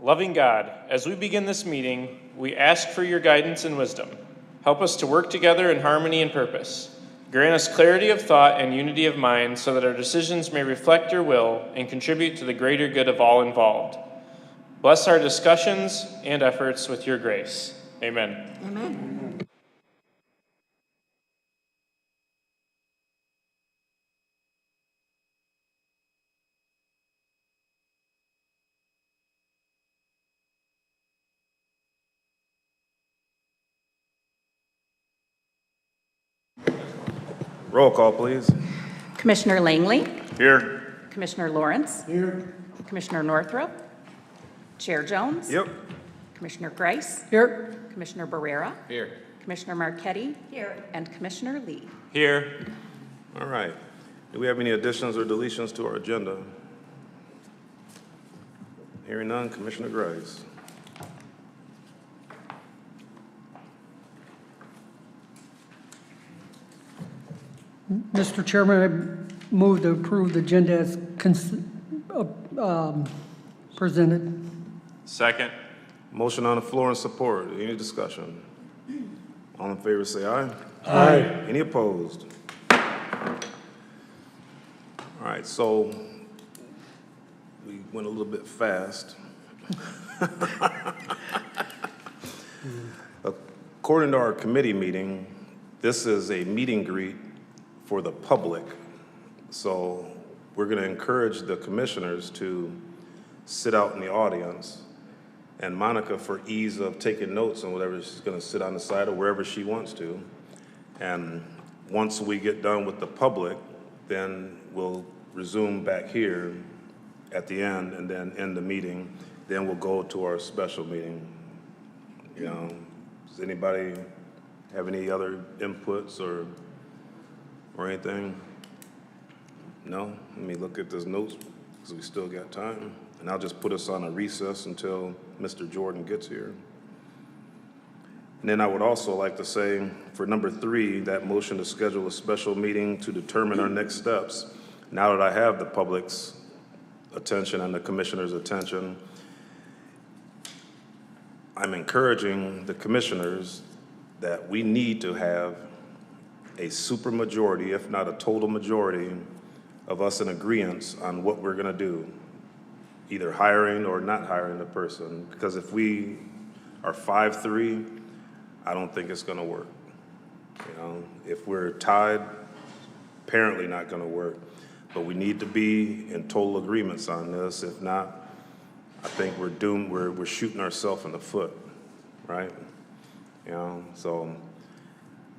Loving God, as we begin this meeting, we ask for your guidance and wisdom. Help us to work together in harmony and purpose. Grant us clarity of thought and unity of mind so that our decisions may reflect your will and contribute to the greater good of all involved. Bless our discussions and efforts with your grace. Amen. Amen. Roll call, please. Commissioner Langley, Here. Commissioner Lawrence, Here. Commissioner Northrup, Chair Jones, Yep. Commissioner Grice, Here. Commissioner Barrera, Here. Commissioner Marquetti, and Commissioner Lee. Here. All right. Do we have any additions or deletions to our agenda? Hearing none, Commissioner Grice. Mr. Chairman, I move to approve the agenda as presented. Second. Motion on the floor and support. Any discussion? All in favor say aye. Aye. Any opposed? All right, so we went a little bit fast. According to our committee meeting, this is a meet and greet for the public. So we're going to encourage the commissioners to sit out in the audience. And Monica, for ease of taking notes and whatever, she's going to sit on the side or wherever she wants to. And once we get done with the public, then we'll resume back here at the end and then end the meeting. Then we'll go to our special meeting. You know, does anybody have any other inputs or anything? No? Let me look at those notes because we still got time. And I'll just put us on a recess until Mr. Jordan gets here. And then I would also like to say, for number 3, that motion to schedule a special meeting to determine our next steps. Now that I have the public's attention and the commissioner's attention, I'm encouraging the commissioners that we need to have a supermajority, if not a total majority, of us in agreement on what we're going to do, either hiring or not hiring the person. Because if we are 5-3, I don't think it's going to work. You know, if we're tied, apparently not going to work. But we need to be in total agreements on this. If not, I think we're doomed. We're shooting ourselves in the foot, right? You know, so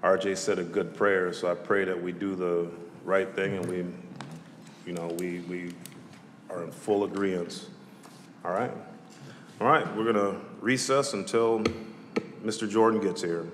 RJ said a good prayer, so I pray that we do the right thing and we are in full agreement. All right? All right, we're gonna recess until Mr. Jordan gets here.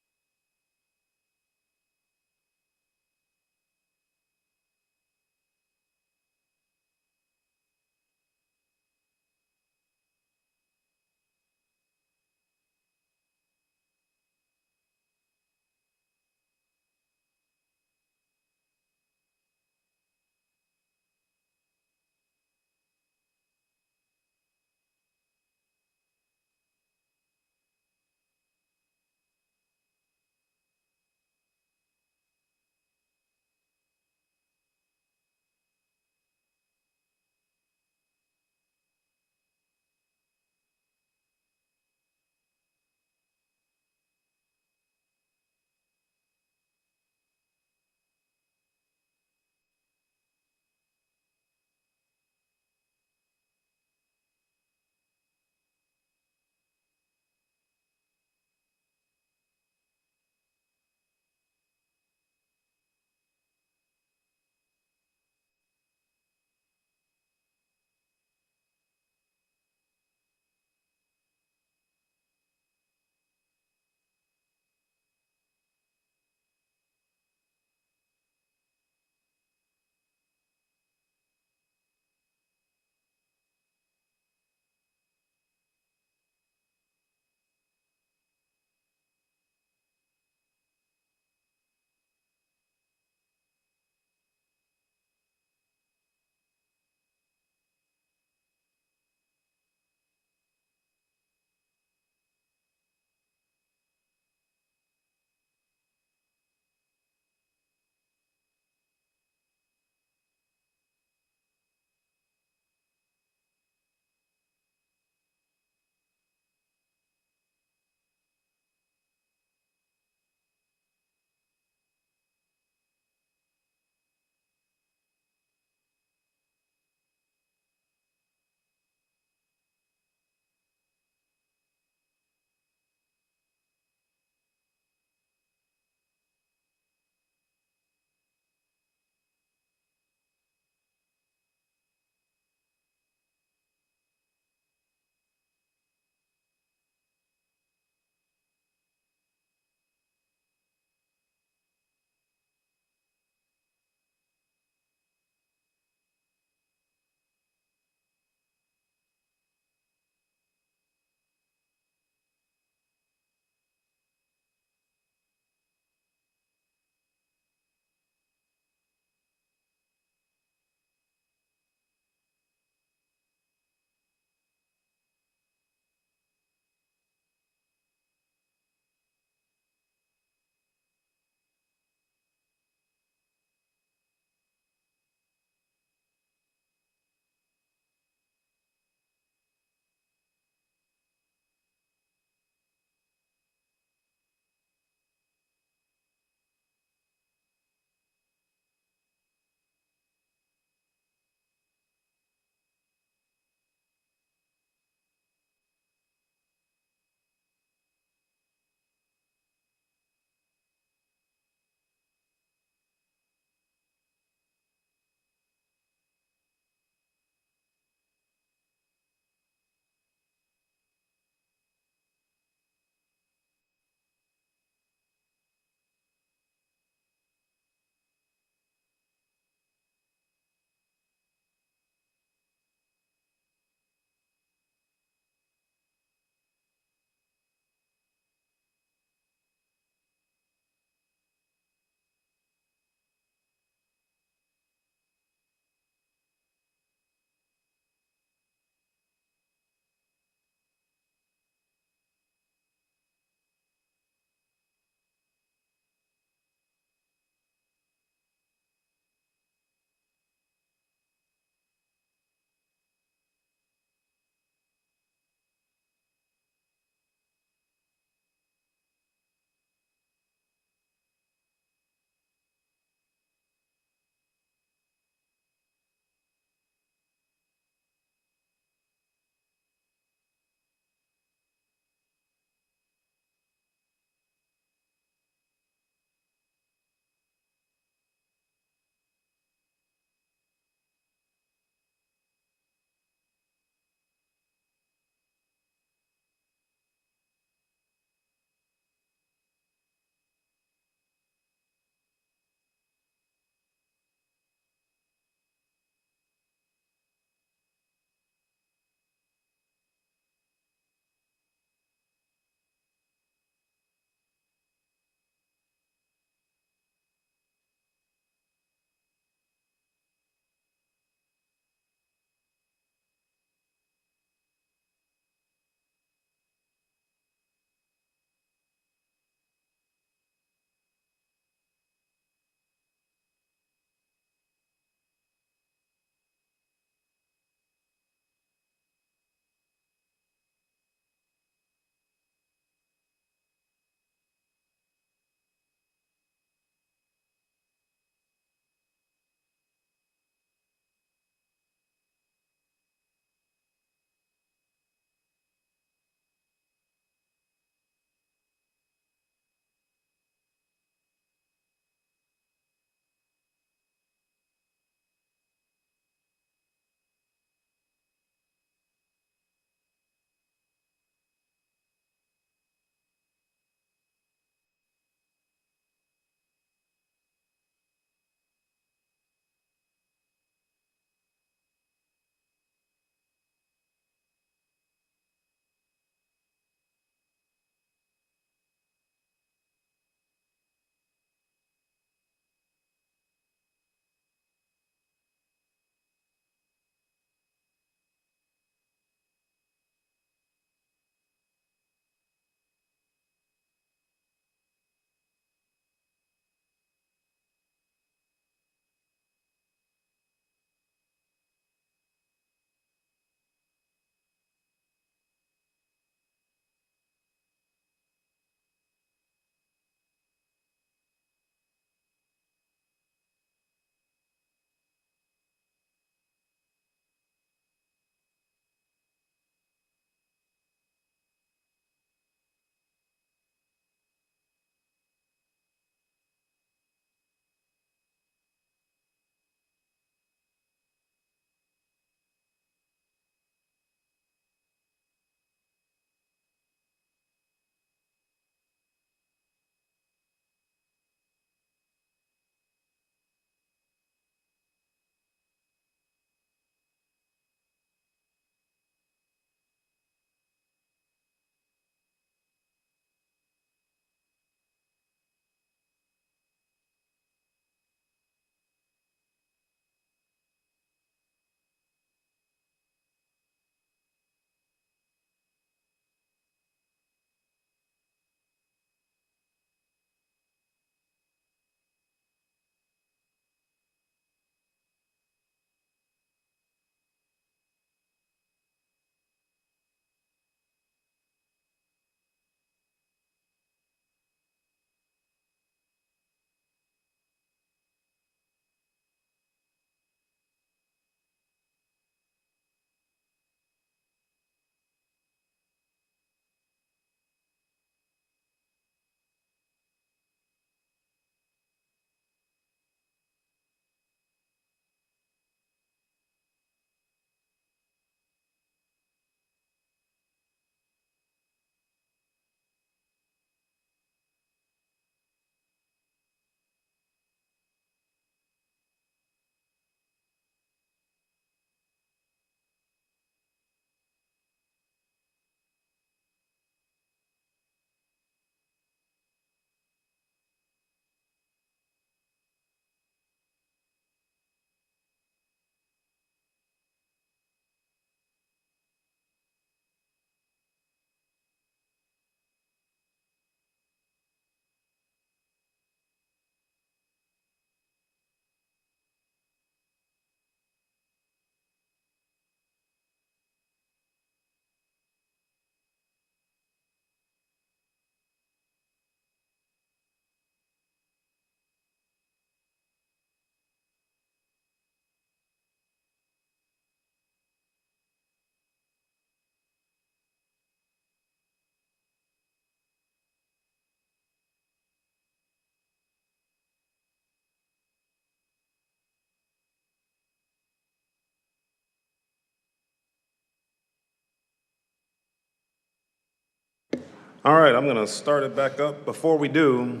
All right, I'm going to start it back up. Before we do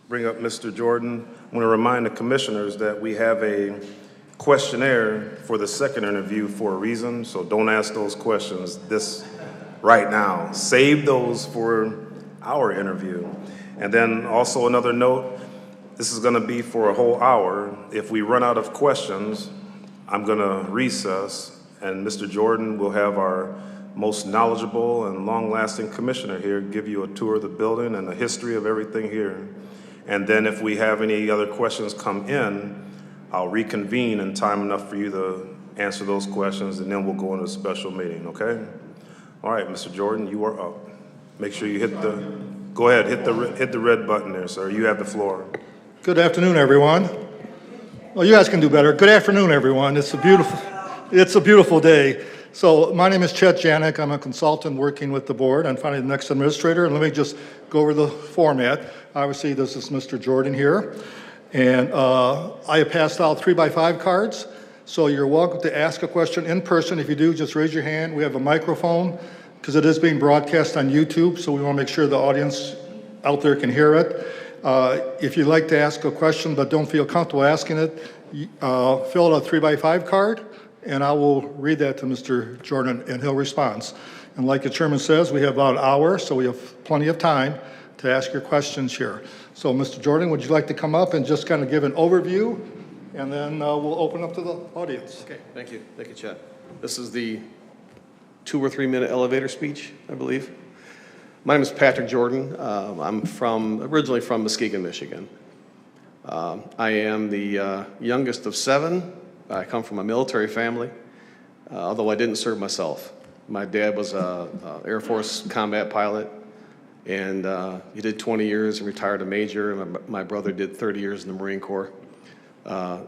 bring up Mr. Jordan, I want to remind the commissioners that we have a questionnaire for the second interview for a reason, so don't ask those questions right now. Save those for our interview. And then also another note, this is going to be for a whole hour. If we run out of questions, I'm going to recess, and Mr. Jordan will have our most knowledgeable and long-lasting commissioner here give you a tour of the building and the history of everything here. And then if we have any other questions come in, I'll reconvene in time enough for you to answer those questions, and then we'll go into a special meeting, okay? All right, Mr. Jordan, you are up. Make sure you go ahead, hit the red button there, sir. You have the floor. Good afternoon, everyone. Well, you guys can do better. Good afternoon, everyone. It's a beautiful day. So my name is Chet Janik. I'm a consultant working with the board. I'm finally the next administrator, and let me just go over the format. Obviously, this is Mr. Jordan here, and I have passed out 3x5 cards, so you're welcome to ask a question in person. If you do, just raise your hand. We have a microphone because it is being broadcast on YouTube, so we want to make sure the audience out there can hear it. If you'd like to ask a question but don't feel comfortable asking it, fill out a 3x5 card, and I will read that to Mr. Jordan, and he'll respond. And like the chairman says, we have about an hour, so we have plenty of time to ask your questions here. So, Mr. Jordan, would you like to come up and just kind of give an overview, and then we'll open up to the audience. Okay, thank you, Chet. This is the 2 or 3 minute elevator speech, I believe. My name is Patrick Jordan. I'm originally from Muskegon, Michigan. I am the youngest of 7. I come from a military family, although I didn't serve myself. My dad was an Air Force combat pilot, and he did 20 years and retired a major. And my brother did 30 years in the Marine Corps.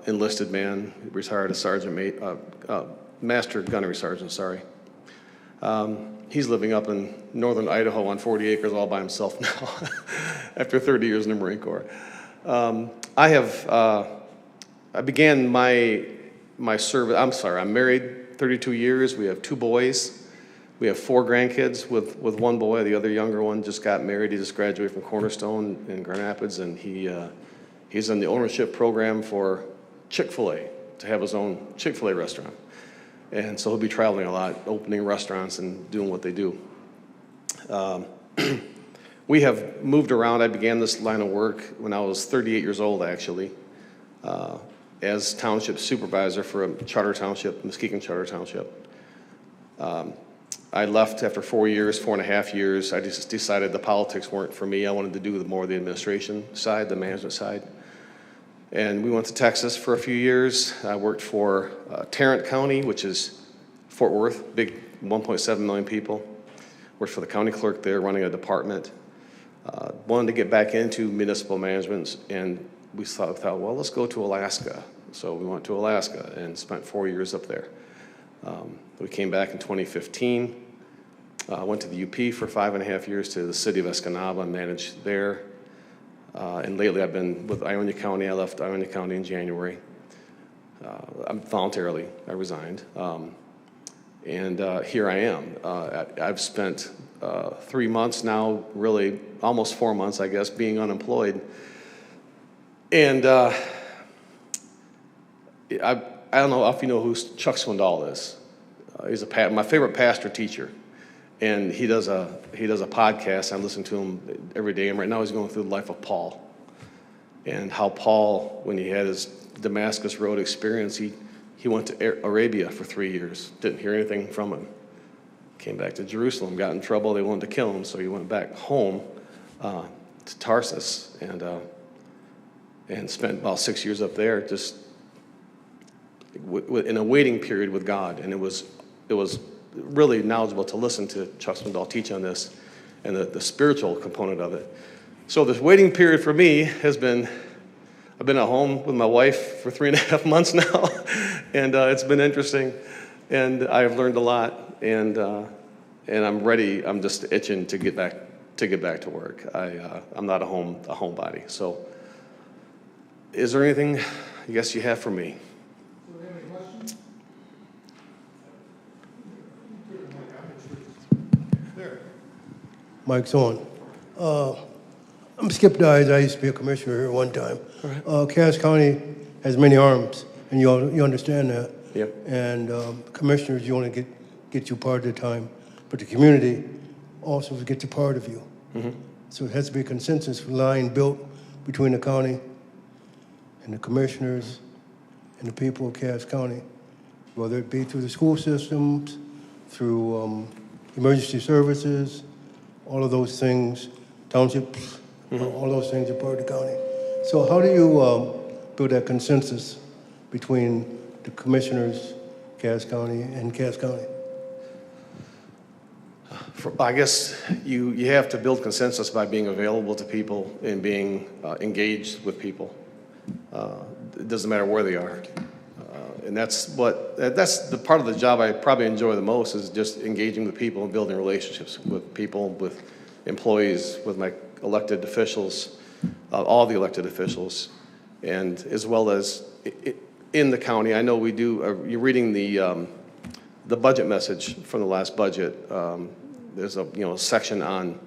Enlisted man, retired a master gunnery sergeant, sorry. He's living up in northern Idaho on 40 acres all by himself now after 30 years in the Marine Corps. I began my service, I'm married 32 years. We have 2 boys. We have 4 grandkids with 1 boy. The other younger one just got married. He just graduated from Cornerstone in Grand Rapids, and he's in the ownership program for Chick-fil-A, to have his own Chick-fil-A restaurant. And so he'll be traveling a lot, opening restaurants and doing what they do. We have moved around. I began this line of work when I was 38 years old, actually, as township supervisor for a charter township, Muskegon Charter Township. I left after 4.5 years. I just decided the politics weren't for me. I wanted to do more of the administration side, the management side. And we went to Texas for a few years. I worked for Tarrant County, which is Fort Worth, big 1.7 million people. Worked for the county clerk there, running a department. Wanted to get back into municipal management, and we thought, well, let's go to Alaska. So we went to Alaska and spent 4 years up there. We came back in 2015. Went to the UP for 5.5 years to the city of Escanaba and managed there. And lately I've been with Ionia County. I left Ionia County in January. Voluntarily, I resigned. And here I am. I've spent 3 months now, really almost 4 months, I guess, being unemployed. And I don't know if you know who Chuck Swindoll is. He's my favorite pastor teacher. And he does a podcast. I listen to him every day. And right now he's going through the life of Paul, and how Paul, when he had his Damascus Road experience, he went to Arabia for 3 years. Didn't hear anything from him. Came back to Jerusalem, got in trouble. They wanted to kill him, so he went back home to Tarsus and spent about 6 years up there, just in a waiting period with God. And it was really knowledgeable to listen to Chuck Swindoll teach on this and the spiritual component of it. So this waiting period for me has been, I've been at home with my wife for 3.5 months now, and it's been interesting, and I've learned a lot, and I'm ready. I'm just itching to get back to work. I'm not a homebody. So is there anything I guess you have for me? Mike's on. I'm Skip Dyes. I used to be a commissioner here one time. Cass County has many arms, and you understand that. Yep. And commissioners, you only get you part of the time, but the community also gets a part of you. So it has to be a consensus line built between the county and the commissioners and the people of Cass County, whether it be through the school systems, through emergency services, all of those things, townships, all those things are part of the county. So how do you build that consensus between the commissioners, Cass County, and Cass County? I guess you have to build consensus by being available to people and being engaged with people. It doesn't matter where they are. And that's the part of the job I probably enjoy the most, is just engaging with people and building relationships with people, with employees, with my elected officials, all the elected officials, and as well as in the county. I know we do, you're reading the budget message from the last budget. There's a section on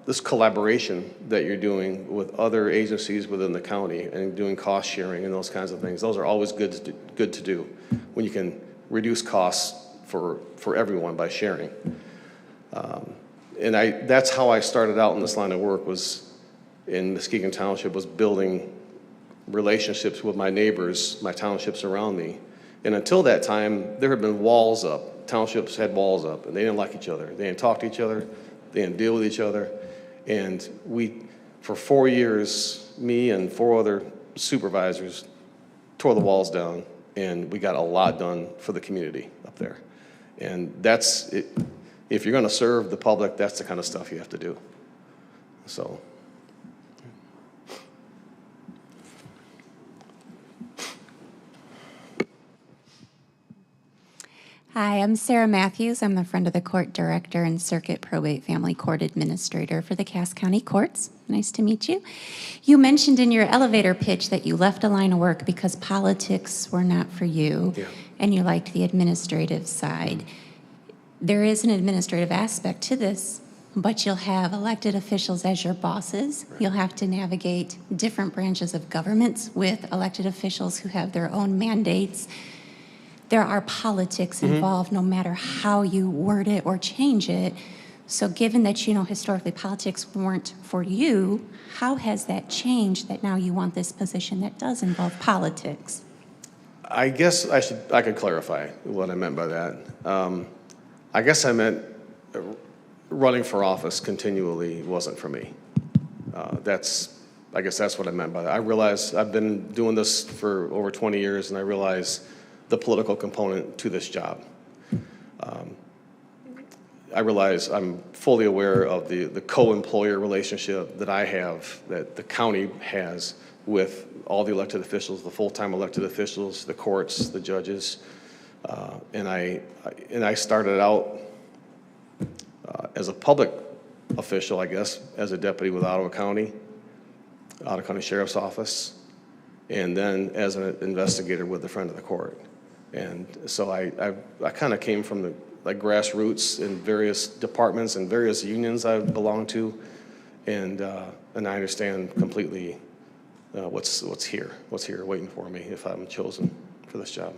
this collaboration that you're doing with other agencies within the county and doing cost sharing and those kinds of things. Those are always good to do when you can reduce costs for everyone by sharing. And that's how I started out in this line of work, was in Muskegon Township, was building relationships with my neighbors, my townships around me. And until that time, there had been walls up. Townships had walls up, and they didn't like each other. They didn't talk to each other. They didn't deal with each other. And we, for 4 years, me and 4 other supervisors tore the walls down, and we got a lot done for the community up there. And that's it. If you're going to serve the public, that's the kind of stuff you have to do. So. Hi, I'm Sarah Matthews. I'm the Friend of the Court Director and Circuit Probate Family Court Administrator for the Cass County Courts. Nice to meet you. You mentioned in your elevator pitch that you left a line of work because politics were not for you, and you liked the administrative side. There is an administrative aspect to this, but you'll have elected officials as your bosses. Right. You'll have to navigate different branches of governments with elected officials who have their own mandates. There are politics involved no matter how you word it or change it. So given that historically politics weren't for you, how has that changed that now you want this position that does involve politics? I guess I could clarify what I meant by that. I guess I meant running for office continually wasn't for me. I guess that's what I meant by that. I realize I've been doing this for over 20 years, and I realize the political component to this job. I realize I'm fully aware of the co-employer relationship that I have, that the county has with all the elected officials, the full-time elected officials, the courts, the judges. And I started out as a public official, I guess, as a deputy with Ottawa County Sheriff's Office, and then as an investigator with the Friend of the Court. And so I kind of came from the grassroots in various departments and various unions I belong to, and I understand completely what's here waiting for me if I'm chosen for this job.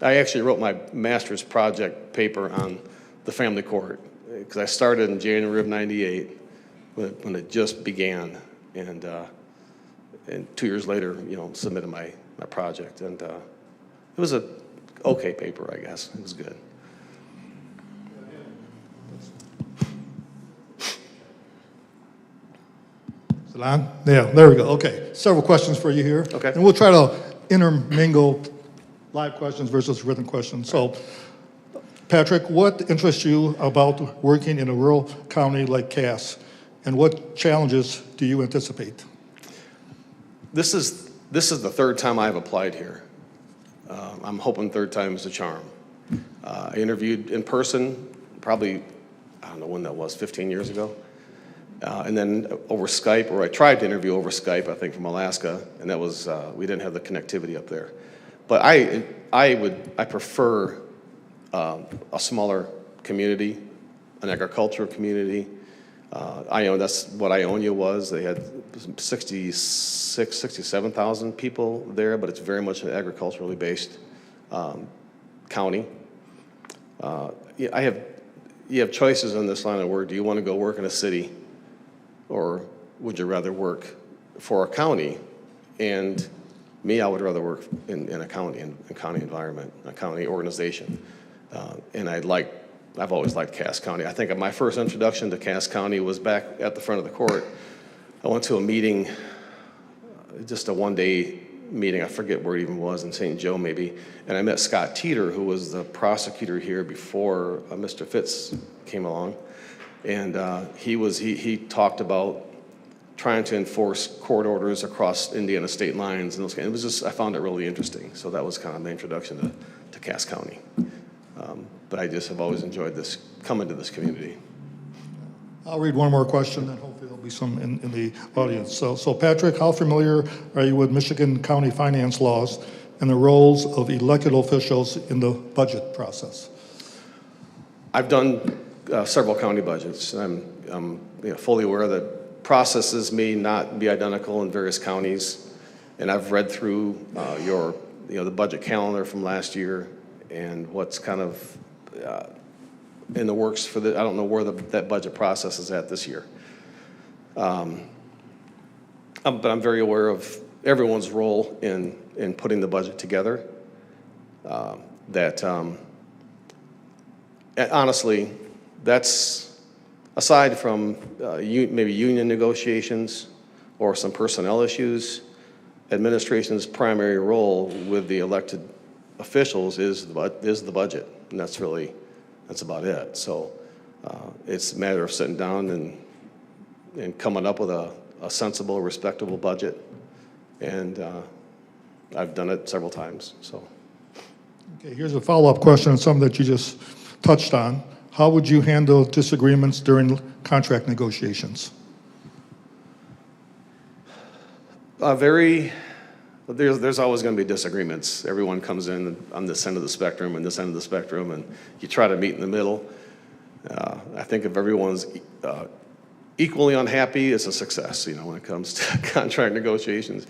I actually wrote my master's project paper on the family court because I started in January of '98 when it just began, and 2 years later, submitted my project, and it was a okay paper, I guess. It was good. Is it on? Yeah, there we go. Okay, several questions for you here. Okay. And we'll try to intermingle live questions versus written questions. So, Patrick, what interests you about working in a rural county like Cass, and what challenges do you anticipate? This is the third time I've applied here. I'm hoping third time is a charm. I interviewed in person probably, I don't know when that was, 15 years ago. And then over Skype, or I tried to interview over Skype, I think from Alaska, and that was, we didn't have the connectivity up there. But I prefer a smaller community. an agricultural community. That's what Ionia was. They had 67,000 people there, but it's very much an agriculturally based county. You have choices in this line of work. Do you want to go work in a city, or would you rather work for a county? And me, I would rather work in a county, in a county environment, a county organization. And I've always liked Cass County. I think my first introduction to Cass County was back at the front of the court. I went to a meeting, just a one-day meeting, I forget where it even was, in St. Joe maybe, and I met Scott Teeter, who was the prosecutor here before Mr. Fitz came along. And he talked about trying to enforce court orders across Indiana state lines, and it was just, I found it really interesting. So that was kind of my introduction to Cass County. But I just have always enjoyed coming to this community. I'll read one more question, and hopefully there'll be some in the audience. So Patrick, how familiar are you with Michigan county finance laws and the roles of elected officials in the budget process? I've done several county budgets. I'm fully aware that processes may not be identical in various counties, and I've read through the budget calendar from last year and what's kind of in the works for I don't know where that budget process is at this year. But I'm very aware of everyone's role in putting the budget together. Honestly, that's aside from maybe union negotiations or some personnel issues, administration's primary role with the elected officials is the budget, and that's about it. So it's a matter of sitting down and coming up with a sensible, respectable budget, and I've done it several times. So. Okay, here's a follow-up question on something that you just touched on. How would you handle disagreements during contract negotiations? There's always going to be disagreements. Everyone comes in on this end of the spectrum and this end of the spectrum, and you try to meet in the middle. I think if everyone's equally unhappy, it's a success, when it comes to contract negotiations.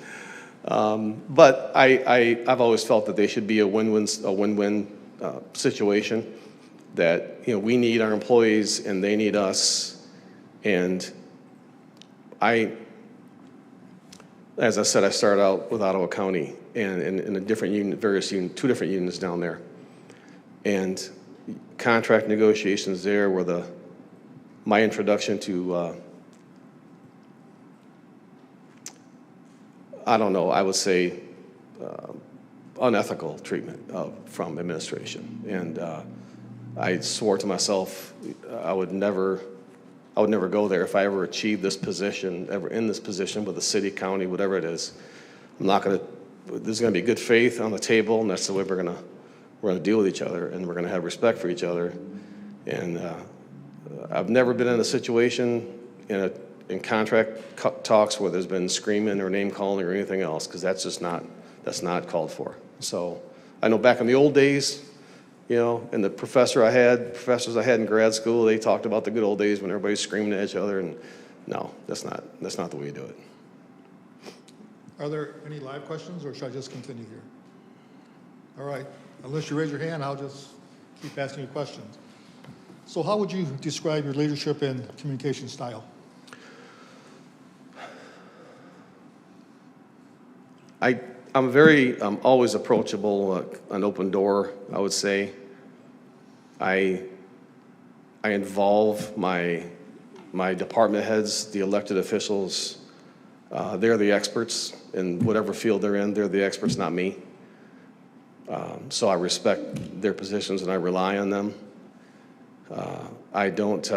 But I've always felt that they should be a win-win situation, that we need our employees and they need us. And as I said, I started out with Ottawa County and in a different union, two different unions down there. And contract negotiations there were my introduction to, I would say unethical treatment from administration. And I swore to myself I would never go there. If I ever achieve this position, ever in this position with the city, county, whatever it is, there's gonna be good faith on the table, and that's the way we're gonna deal with each other, and we're gonna have respect for each other. And I've never been in a situation in contract talks where there's been screaming or name calling or anything else, because that's not called for. So I know back in the old days, and the professors I had in grad school, they talked about the good old days when everybody's screaming at each other, and no, that's not the way you do it. Are there any live questions, or should I just continue here? All right, unless you raise your hand, I'll just keep asking you questions. So how would you describe your leadership and communication style? I'm always approachable, an open door, I would say. I involve my department heads, the elected officials. They're the experts in whatever field they're in. They're the experts, not me. So I respect their positions and I rely on them. I don't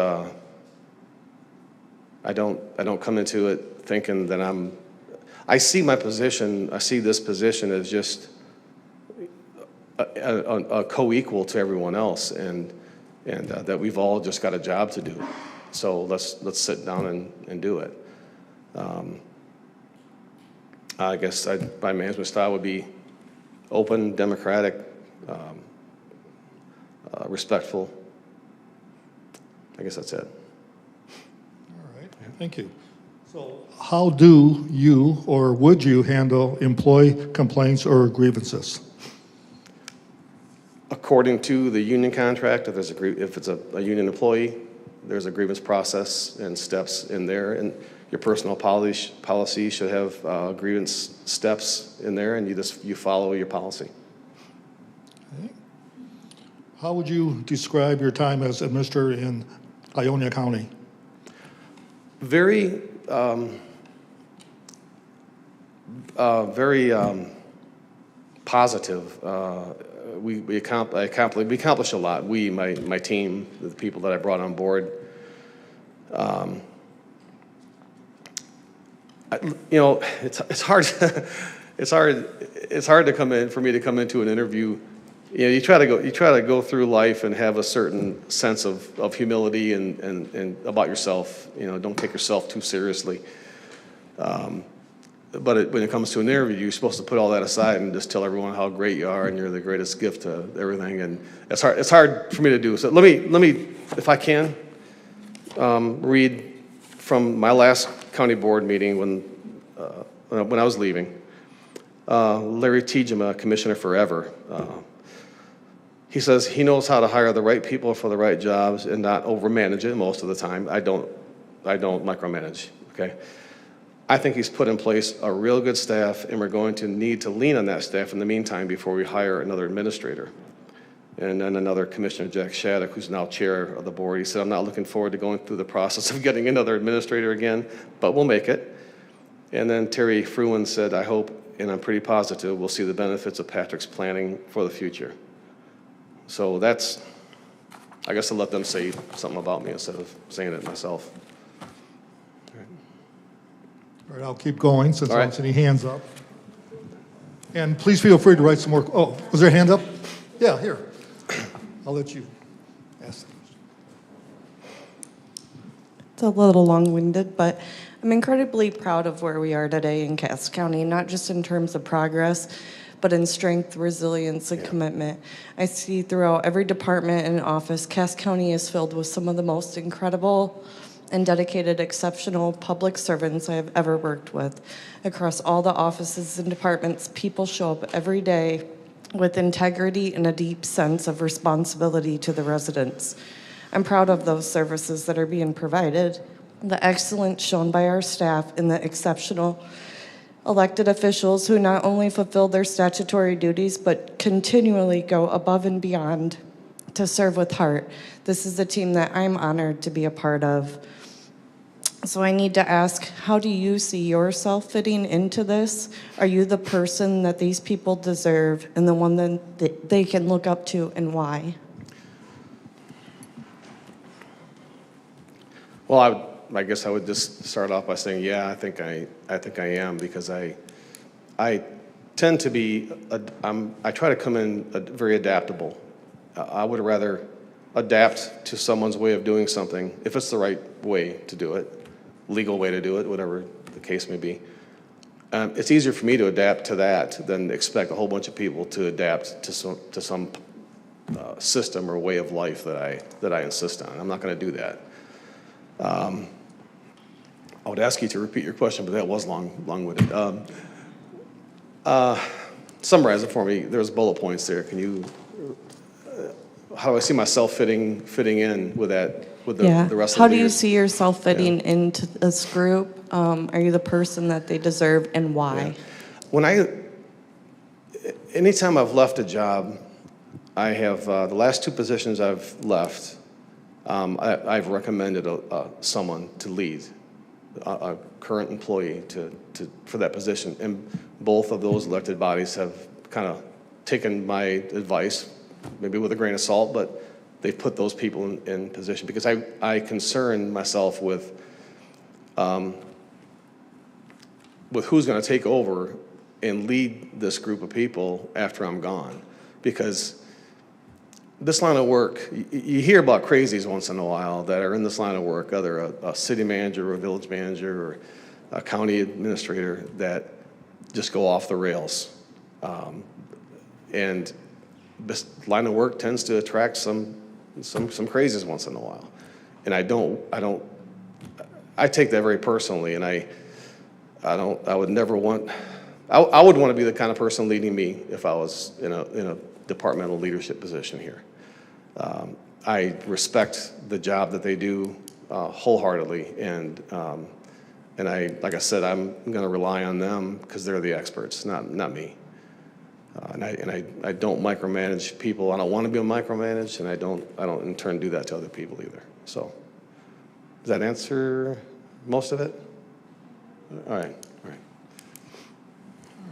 come into it thinking that I see this position as just a co-equal to everyone else, and that we've all just got a job to do. So let's sit down and do it. I guess my management style would be open, democratic, respectful. I guess that's it. All right, thank you. So how do you or would you handle employee complaints or grievances? According to the union contract, if it's a union employee, there's a grievance process and steps in there, and your personnel policy should have grievance steps in there, and you follow your policy. How would you describe your time as administrator in Ionia County? Very, very positive. We accomplished a lot. My team, the people that I brought on board. It's hard. It's hard to come in for me to come into an interview. You try to go through life and have a certain sense of humility and about yourself. Don't take yourself too seriously. But when it comes to an interview, you're supposed to put all that aside and just tell everyone how great you are and you're the greatest gift to everything. And it's hard for me to do. So let me, if I can, read from my last county board meeting when I was leaving. Larry Tejema, Commissioner Forever. He says he knows how to hire the right people for the right jobs and not overmanage it most of the time. I don't micromanage, okay? I think he's put in place a real good staff, and we're going to need to lean on that staff in the meantime before we hire another administrator. And then another Commissioner, Jack Shattuck, who's now chair of the board, he said, I'm not looking forward to going through the process of getting another administrator again, but we'll make it. And then Terry Fruin said, I hope, and I'm pretty positive, we'll see the benefits of Patrick's planning for the future. So that's, I guess I'll let them say something about me instead of saying it myself. All right, I'll keep going since I All don't right. see any hands up. And please feel free to write some more. Oh, was there a hand up? Yeah, here. I'll let you ask the question. It's a little long-winded, but I'm incredibly proud of where we are today in Cass County, not just in terms of progress, but in strength, resilience, and commitment. I see throughout every department and office, Cass County is filled with some of the most incredible and dedicated, exceptional public servants I have ever worked with. Across all the offices and departments, people show up every day with integrity and a deep sense of responsibility to the residents. I'm proud of those services that are being provided, the excellence shown by our staff, and the exceptional elected officials who not only fulfill their statutory duties, but continually go above and beyond to serve with heart. This is a team that I'm honored to be a part of. So I need to ask, how do you see yourself fitting into this? Are you the person that these people deserve and the one that they can look up to, and why? Well, I guess I would just start off by saying, yeah, I think I am, because I tend to be, I try to come in very adaptable. I would rather adapt to someone's way of doing something, if it's the right way to do it, legal way to do it, whatever the case may be. It's easier for me to adapt to that than expect a whole bunch of people to adapt to some system or way of life that I insist on. I'm not going to do that. I would ask you to repeat your question, but that was long-winded. Summarize it for me. There's bullet points there. Can you? How do I see myself fitting in with that? With the rest of the How do you leaders? see yourself fitting into this group? Are you the person that they deserve, and why? Yeah. Anytime I've left a job, I have the last two positions I've left. I've recommended someone to lead, a current employee for that position, and both of those elected bodies have kind of taken my advice, maybe with a grain of salt, but they've put those people in position, because I concern myself with who's going to take over and lead this group of people after I'm gone, because this line of work, you hear about crazies once in a while that are in this line of work, either a city manager or a village manager or a county administrator, that just go off the rails. And this line of work tends to attract some crazies once in a while. And I take that very personally, and I would never want, I would want to be the kind of person leading me if I was in a departmental leadership position here. I respect the job that they do wholeheartedly, and like I said, I'm going to rely on them because they're the experts, not me. And I don't micromanage people. I don't want to be micromanaged, and I don't in turn do that to other people either. So, does that answer most of it? All right. All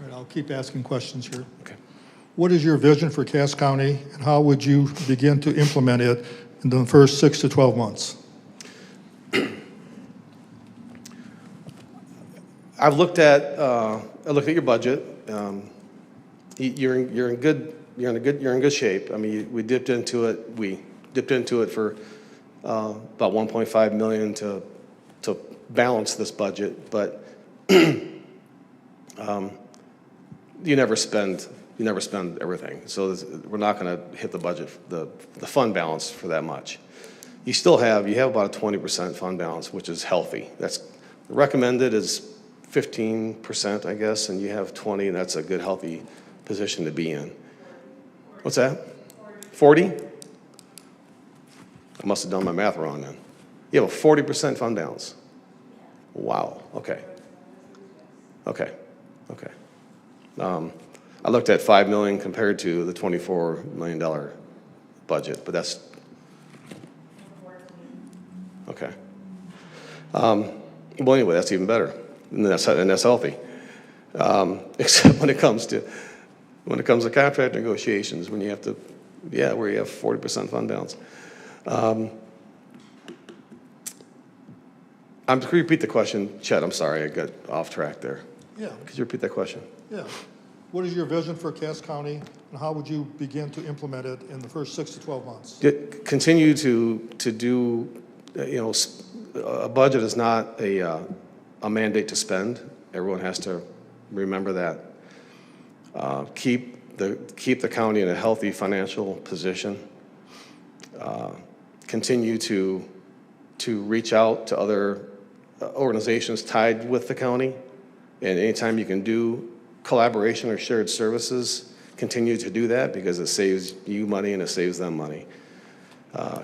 right, I'll keep asking questions here. Okay. What is your vision for Cass County, and how would you begin to implement it in the first 6 to 12 months? I've looked at your budget. You're in good shape. I mean, we dipped into it. We dipped into it for about 1.5 million to balance this budget, but you never spend everything. So we're not going to hit the budget, the fund balance for that much. You have about a 20% fund balance, which is healthy. That's recommended is 15%, I guess, and you have 20, and that's a good, healthy position to be in. What's that? 40? I must have done my math wrong then. You have a 40% fund balance. Wow, okay. I looked at 5 million compared to the $24 million budget, but that's, okay. Well, anyway, that's even better, and that's healthy. Except when it comes to contract negotiations, when you have to, where you have 40% fund balance. Could you repeat the question, Chet? I'm sorry, I got off track there. Yeah. Could you repeat that question? Yeah. What is your vision for Cass County, and how would you begin to implement it in the first 6 to 12 months? Continue to do, a budget is not a mandate to spend. Everyone has to remember that. Keep the county in a healthy financial position. Continue to reach out to other organizations tied with the county, and anytime you can do collaboration or shared services, continue to do that because it saves you money and it saves them money.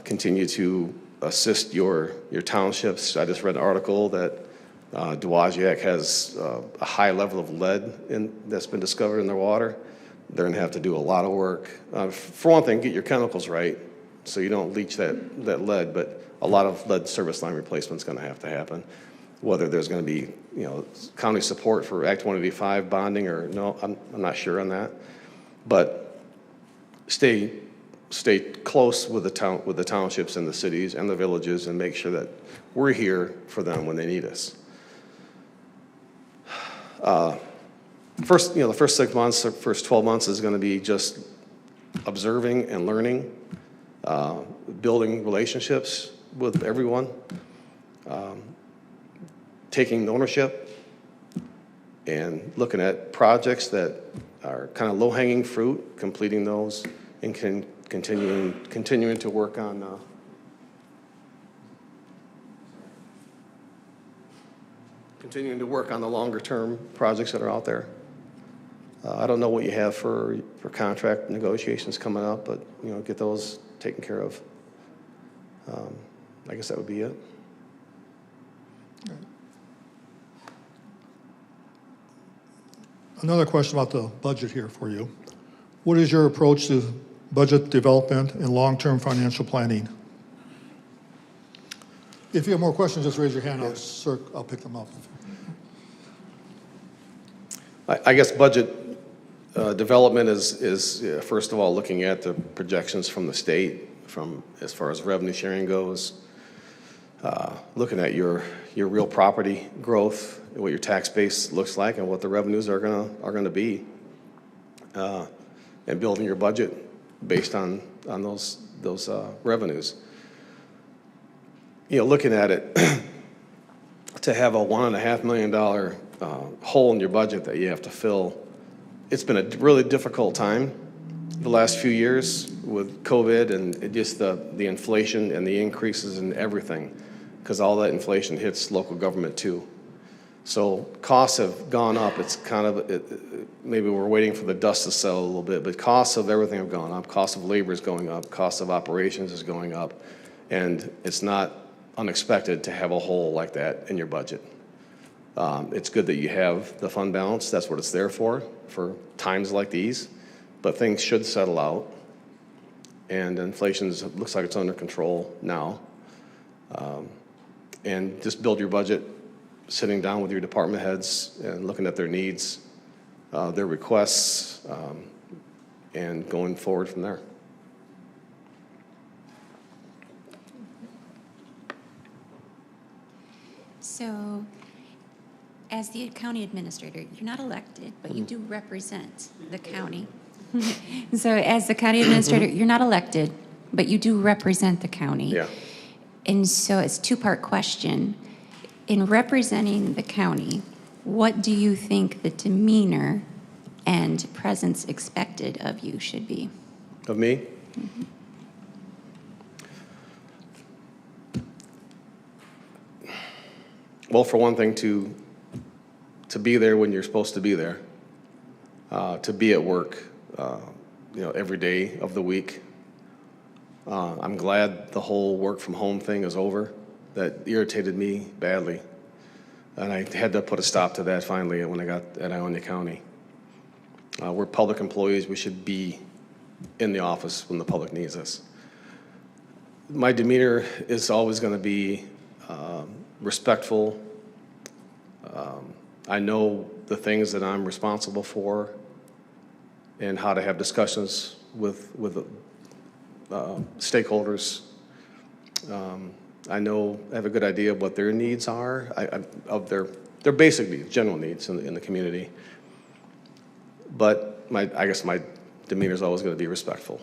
Continue to assist your townships. I just read an article that Dowagiac has a high level of lead that's been discovered in their water. They're going to have to do a lot of work. For one thing, get your chemicals right so you don't leach that lead, but a lot of lead service line replacement is going to have to happen. Whether there's going to be, county support for Act 185 bonding or no, I'm not sure on that. But stay close with the townships and the cities and the villages, and make sure that we're here for them when they need us. The first 6 months, the first 12 months is going to be just observing and learning, building relationships with everyone, taking ownership, and looking at projects that are kind of low-hanging fruit, completing those, and continuing to work on the longer-term projects that are out there. I don't know what you have for contract negotiations coming up, but get those taken care of. I guess that would be it. Another question about the budget here for you. What is your approach to budget development and long-term financial planning? If you have more questions, just raise your hand. I'll pick them up. I guess budget development is first of all looking at the projections from the state, from as far as revenue sharing goes, looking at your real property growth, what your tax base looks like, and what the revenues are gonna be, and building your budget based on those revenues. Looking at it, to have a $1.5 million hole in your budget that you have to fill, it's been a really difficult time the last few years with COVID and just the inflation and the increases in everything, because all that inflation hits local government too. So costs have gone up. It's kind of, maybe we're waiting for the dust to settle a little bit, but costs of everything have gone up. Cost of labor is going up. Cost of operations is going up. And it's not unexpected to have a hole like that in your budget. It's good that you have the fund balance. That's what it's there for times like these. But things should settle out. And inflation looks like it's under control now. And just build your budget sitting down with your department heads and looking at their needs, their requests, and going forward from there. So, as the county administrator, you're not elected, but you do represent the county. So, as the county administrator, you're not elected, but you do represent the county. Yeah. And so, it's a two-part question. In representing the county, what do you think the demeanor and presence expected of you should be? Of me? Well, for one thing, to be there when you're supposed to be there, to be at work, every day of the week. I'm glad the whole work from home thing is over. That irritated me badly, and I had to put a stop to that finally when I got at Ionia County. We're public employees. We should be in the office when the public needs us. My demeanor is always going to be respectful. I know the things that I'm responsible for and how to have discussions with stakeholders. I have a good idea of what their needs are, of their basic needs, general needs in the community. But I guess my demeanor is always going to be respectful.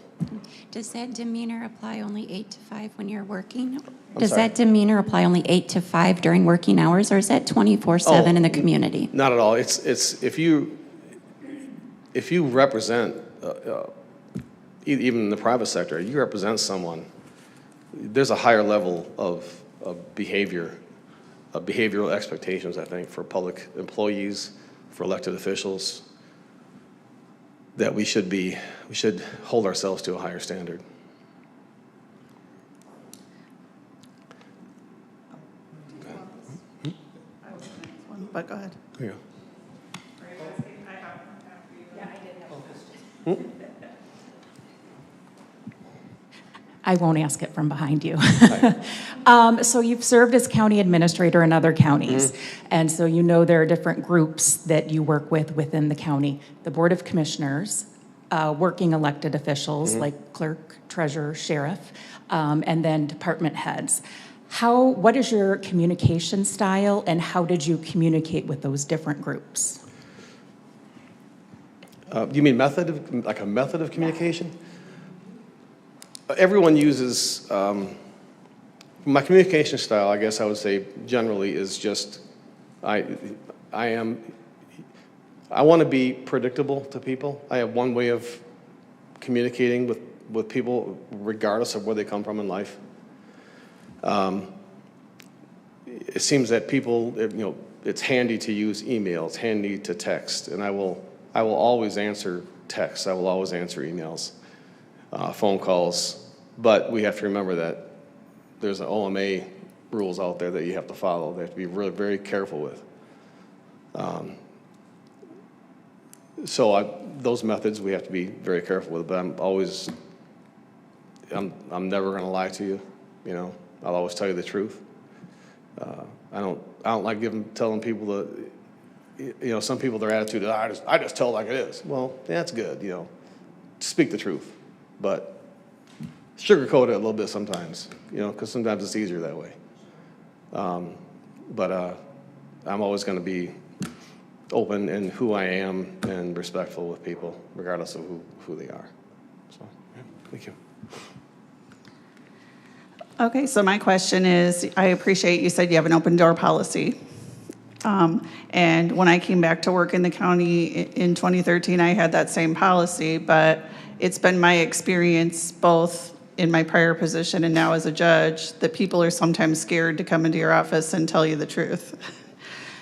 Does that demeanor apply only 8 to 5 when you're working? I'm Does sorry? that demeanor apply only 8 to 5 during working hours, or is that 24/7 in the community? Not at all. It's if you represent, even in the private sector, you represent someone. There's a higher level of behavior, of behavioral expectations, I think, for public employees, for elected officials, that we should hold ourselves to a higher standard. But go ahead. Yeah. I won't ask it from behind you. So you've served as county administrator in other counties, and so you know there are different groups that you work with within the county. The Board of Commissioners, working elected officials like clerk, treasurer, sheriff, and then department heads. What is your communication style, and how did you communicate with those different groups? You mean like a method of communication? Everyone uses, my communication style, I guess I would say generally is just, I want to be predictable to people. I have one way of communicating with people regardless of where they come from in life. It seems that people, it's handy to use email, it's handy to text, and I will always answer texts, I will always answer emails. Phone calls, but we have to remember that there's an OMA rules out there that you have to follow. They have to be really very careful with. So those methods we have to be very careful with. But I'm never going to lie to you. I'll always tell you the truth. I don't like telling people some people, their attitude is I just tell it like it is. Well, yeah, that's good. Speak the truth. But sugarcoat it a little bit sometimes, because sometimes it's easier that way. But I'm always going to be open in who I am and respectful with people, regardless of who they are. So, yeah, thank you. Okay, so my question is, I appreciate you said you have an open door policy. And when I came back to work in the county in 2013, I had that same policy, but it's been my experience both in my prior position and now as a judge that people are sometimes scared to come into your office and tell you the truth.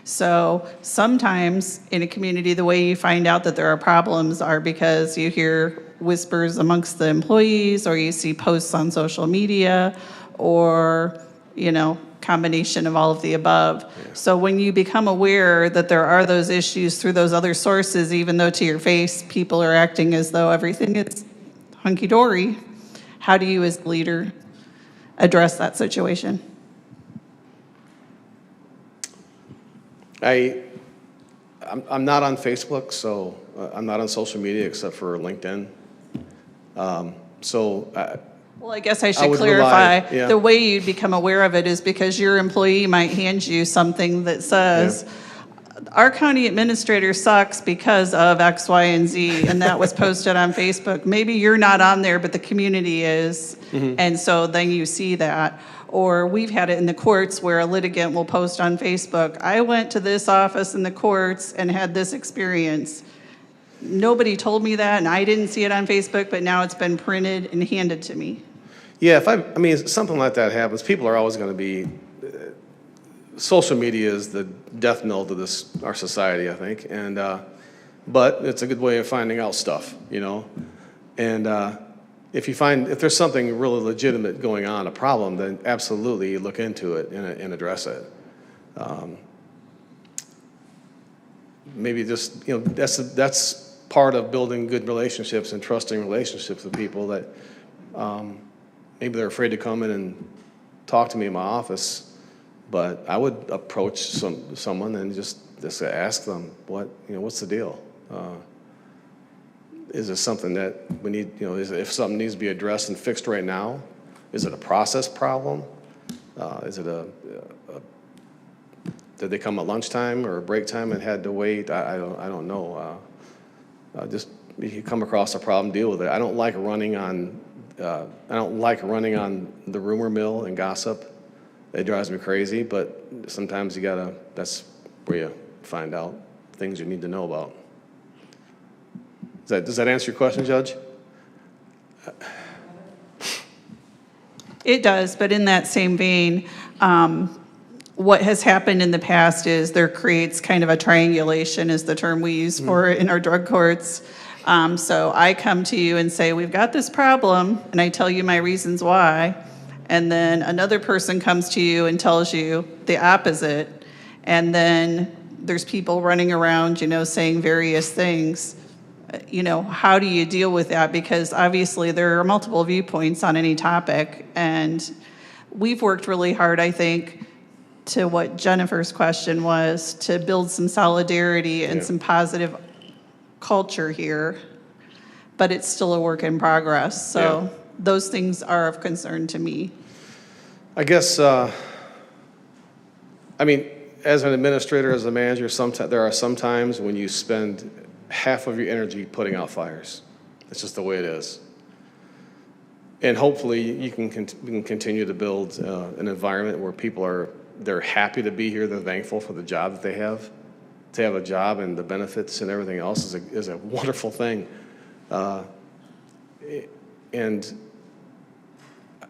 So sometimes in a community, the way you find out that there are problems are because you hear whispers amongst the employees, or you see posts on social media, or, combination of all of the above. Yeah. So when you become aware that there are those issues through those other sources, even though to your face people are acting as though everything is hunky-dory, how do you as a leader address that situation? I'm not on Facebook, so I'm not on social media except for LinkedIn. Well, I guess I should clarify. The way you become aware of it is because your employee might hand you something that says, our county administrator sucks because of X, Y, and Z, and that was posted on Facebook. Maybe you're not on there, but the community is, and so then you see that. Or we've had it in the courts where a litigant will post on Facebook, I went to this office in the courts and had this experience. Nobody told me that, and I didn't see it on Facebook, but now it's been printed and handed to me. Yeah, if something like that happens, people are always going to be, social media is the death knell to our society, I think, and, but it's a good way of finding out stuff, and if there's something really legitimate going on, a problem, then absolutely look into it and address it. Maybe just, that's part of building good relationships and trusting relationships with people that maybe they're afraid to come in and talk to me in my office, but I would approach someone and just ask them, what's the deal? Is it something that we need, if something needs to be addressed and fixed right now? Is it a process problem? Is it did they come at lunchtime or break time and had to wait? I don't know. Just if you come across a problem, deal with it. I don't like running on the rumor mill and gossip. It drives me crazy, but sometimes that's where you find out things you need to know about. Does that answer your question, Judge? It does, but in that same vein, what has happened in the past is there creates kind of a triangulation, is the term we use for it in our drug courts. So I come to you and say, we've got this problem, and I tell you my reasons why, and then another person comes to you and tells you the opposite, and then there's people running around, saying various things. How do you deal with that? Because obviously there are multiple viewpoints on any topic, and we've worked really hard, I think, to what Jennifer's question was, to build some solidarity and some positive culture here, but it's still a work in progress. So those things are of concern to me. I guess, as an administrator, as a manager, there are some times when you spend half of your energy putting out fires. It's just the way it is. And hopefully you can continue to build an environment where people they're happy to be here, they're thankful for the job that they have. To have a job and the benefits and everything else is a wonderful thing. And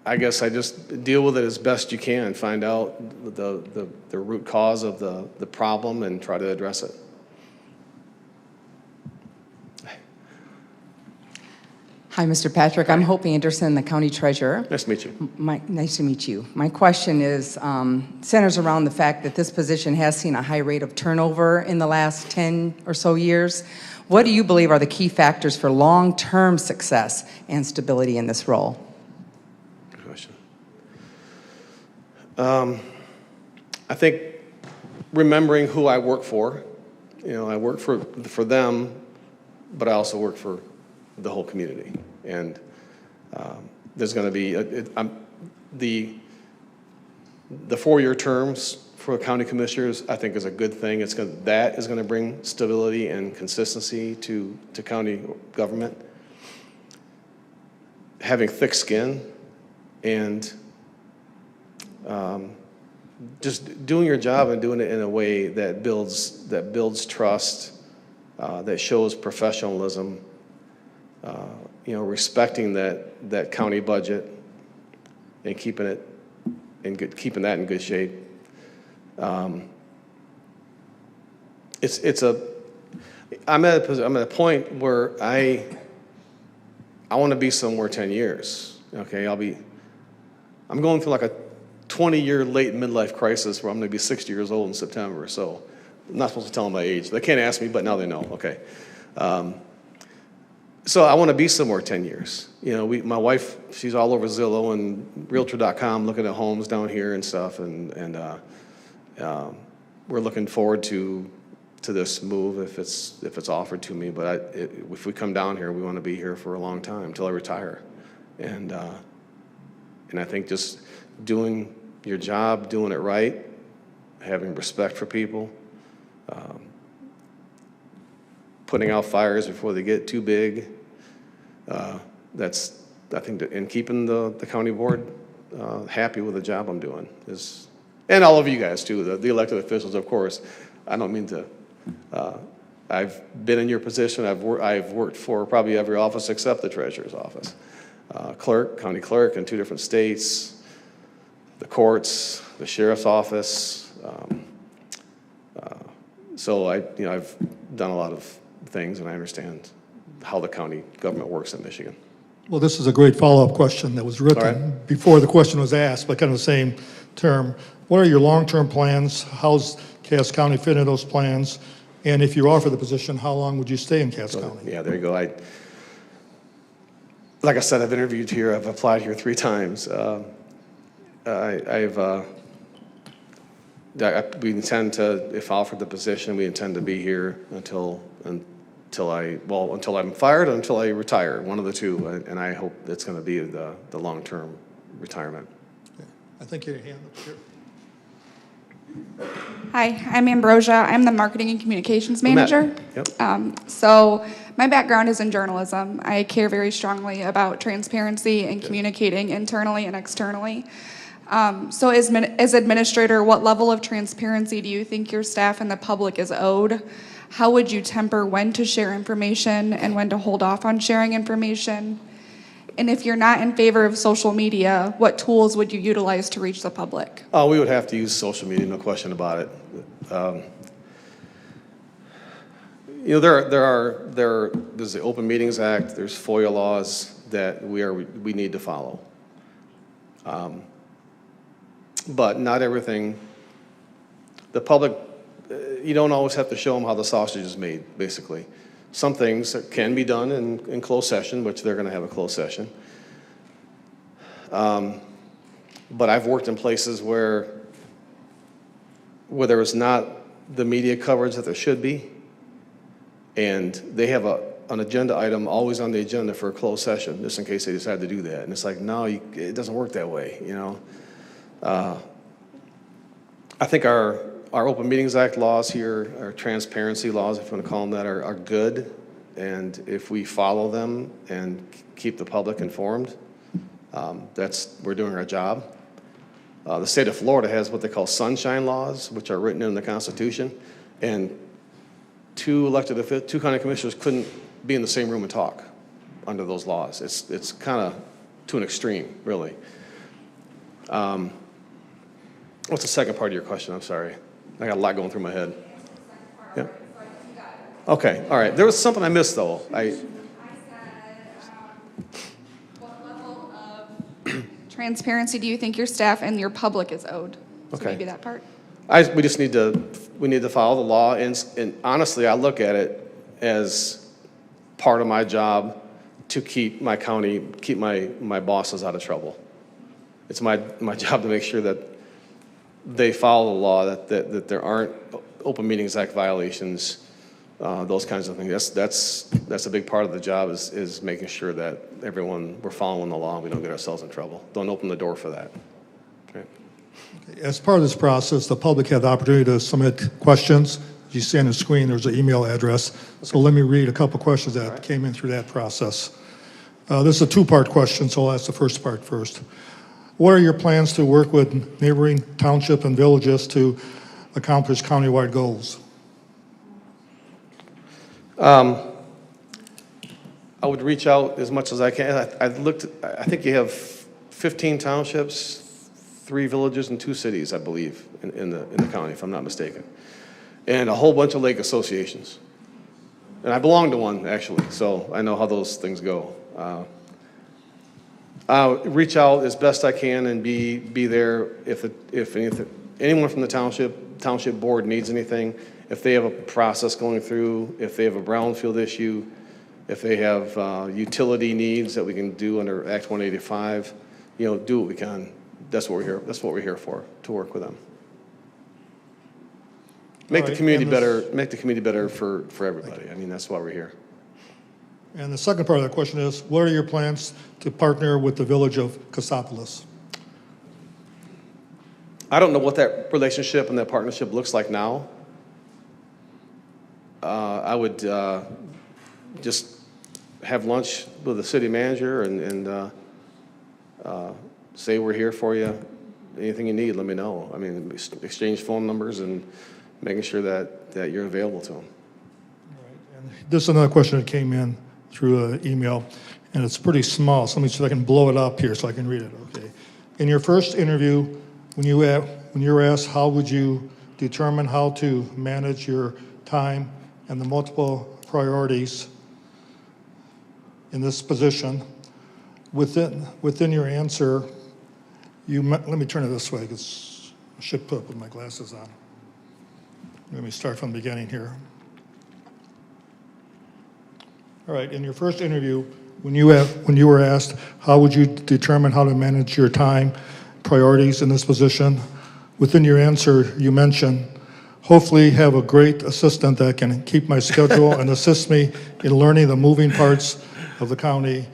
I guess I just deal with it as best you can, find out the root cause of the problem and try to address it. Hi, Mr. Patrick. I'm Hope Anderson, the county treasurer. Nice to meet you. Nice to meet you. My question is centers around the fact that this position has seen a high rate of turnover in the last 10 or so years. What do you believe are the key factors for long-term success and stability in this role? Good question. I think remembering who I work for. I work for them, but I also work for the whole community, and there's going to be the 4-year terms for county commissioners. I think is a good thing. That is going to bring stability and consistency to county government. Having thick skin and just doing your job and doing it in a way that builds trust, that shows professionalism, respecting that county budget and keeping that in good shape. I'm at a point where I want to be somewhere 10 years. Okay, I'm going through like a 20-year late midlife crisis where I'm going to be 60 years old in September. So I'm not supposed to tell them my age. They can't ask me, but now they know. Okay. So I want to be somewhere 10 years. My wife, she's all over Zillow and Realtor.com looking at homes down here and stuff, and we're looking forward to this move if it's offered to me. But if we come down here, we want to be here for a long time until I retire, and I think just doing your job, doing it right, having respect for people, putting out fires before they get too big. And keeping the county board happy with the job I'm doing and all of you guys too, the elected officials, of course. I don't mean to. I've been in your position. I've worked for probably every office except the treasurer's office, clerk, county clerk in 2 different states, the courts, the sheriff's office. So I've done a lot of things, and I understand how the county government works in Michigan. Well, this is a great follow-up question that was written before the question was asked, but kind of the same term. What are your long-term plans? How's Cass County fit in those plans? And if you're offered the position, how long would you stay in Cass County? Yeah, there you go. Like I said, I've interviewed here. I've applied here 3 times. We intend to, if offered the position, we intend to be here until I'm fired or until I retire, one of the two, and I hope it's going to be the long-term retirement. Okay. I think you had your hand up here. Hi, I'm Ambrosia. I'm the Marketing and Communications Manager. Yep. So my background is in journalism. I care very strongly about transparency and communicating internally and externally. So as administrator, what level of transparency do you think your staff and the public is owed? How would you temper when to share information and when to hold off on sharing information? And if you're not in favor of social media, what tools would you utilize to reach the public? Oh, we would have to use social media, no question about it. There's the Open Meetings Act, there's FOIA laws that we need to follow. But not everything, the public, you don't always have to show them how the sausage is made, basically. Some things can be done in closed session, which they're going to have a closed session. But I've worked in places where there is not the media coverage that there should be, and they have an agenda item always on the agenda for a closed session, just in case they decide to do that. And it's like, no, it doesn't work that way, I think our Open Meetings Act laws here, our transparency laws, if you want to call them that, are good. And if we follow them and keep the public informed, we're doing our job. The state of Florida has what they call sunshine laws, which are written in the Constitution. And 2 county commissioners couldn't be in the same room and talk under those laws. It's kind of to an extreme, really. What's the second part of your question? I'm sorry. I got a lot going through my head. Yeah. Okay, all right. There was something I missed, though. I said, what level of transparency do you think your staff and your public is owed? So Okay. maybe that part. we need to follow the law, and honestly, I look at it as part of my job to keep my bosses out of trouble. It's my job to make sure that they follow the law, that there aren't Open Meetings Act violations, those kinds of things. That's a big part of the job is making sure that we're following the law and we don't get ourselves in trouble. Don't open the door for that. Okay. As part of this process, the public had the opportunity to submit questions. As you see on the screen, there's an email address. So let me read a couple questions that came in through that process. This is a 2-part question, so I'll ask the first part first. What are your plans to work with neighboring townships and villages to accomplish countywide goals? I would reach out as much as I can. I think you have 15 townships, 3 villages, and 2 cities, I believe, in the county, if I'm not mistaken. And a whole bunch of lake associations. And I belong to one, actually, so I know how those things go. I'll reach out as best I can and be there if anyone from the township board needs anything, if they have a process going through, if they have a brownfield issue, if they have utility needs that we can do under Act 185, do what we can. That's what we're here. That's what we're here for, to work with them. Make the community better. Make the community better for everybody. I mean, that's why we're here. And the second part of that question is, what are your plans to partner with the village of Cassopolis? I don't know what that relationship and that partnership looks like now. I would just have lunch with the city manager and say we're here for you. Anything you need, let me know. I mean, exchange phone numbers and making sure that you're available to them. This is another question that came in through an email, and it's pretty small, so let me see if I can blow it up here so I can read it, okay? In your first interview, when you were asked how would you determine how to manage your time and the multiple priorities in this position, within your answer, let me turn it this way, because I should put my glasses on. Let me start from the beginning here. All right, in your first interview, when you were asked how would you determine how to manage your time, priorities in this position, within your answer you mentioned, hopefully have a great assistant that can keep my schedule and assist me in learning the moving parts of the county,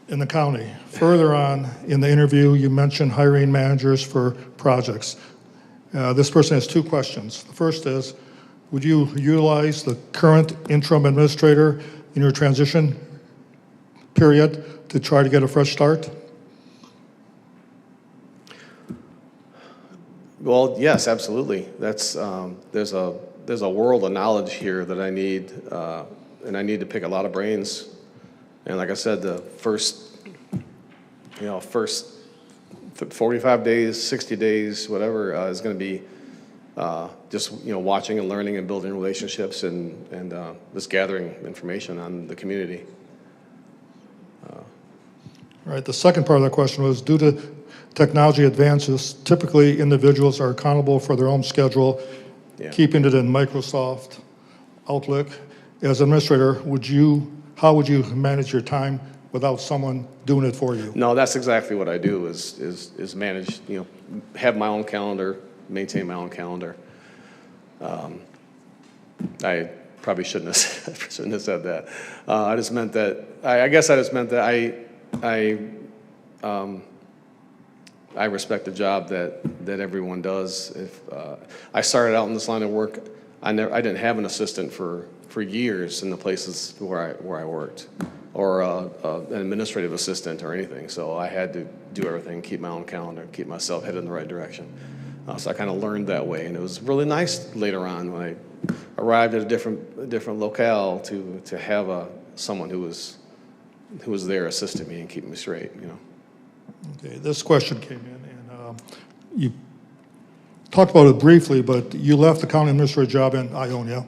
in the county. Further on in the interview, you mentioned hiring managers for projects. This person has 2 questions. The first is, would you utilize the current interim administrator in your transition period to try to get a fresh start? Well, yes, absolutely. That's there's a world of knowledge here that I need, and I need to pick a lot of brains. And like I said, the first 45 days, 60 days, whatever, is going to be just watching and learning and building relationships and just gathering information on the community. All right, the second part of that question was, due to technology advances, typically individuals are accountable for their own schedule, keeping it in Microsoft Outlook. As administrator, how would you manage your time without someone doing it for you? No, that's exactly what I do is manage, have my own calendar, maintain my own calendar. I probably shouldn't have said that. I just meant that, I guess I just meant that I respect the job that everyone does. If I started out in this line of work, I didn't have an assistant for years in the places where I worked, or an administrative assistant or anything. So I had to do everything, keep my own calendar, keep myself headed in the right direction. So I kind of learned that way, and it was really nice later on when I arrived at a different locale to have someone who was there assisting me and keeping me straight. Okay, this question came in, and you talked about it briefly, but you left the county administrator job in Ionia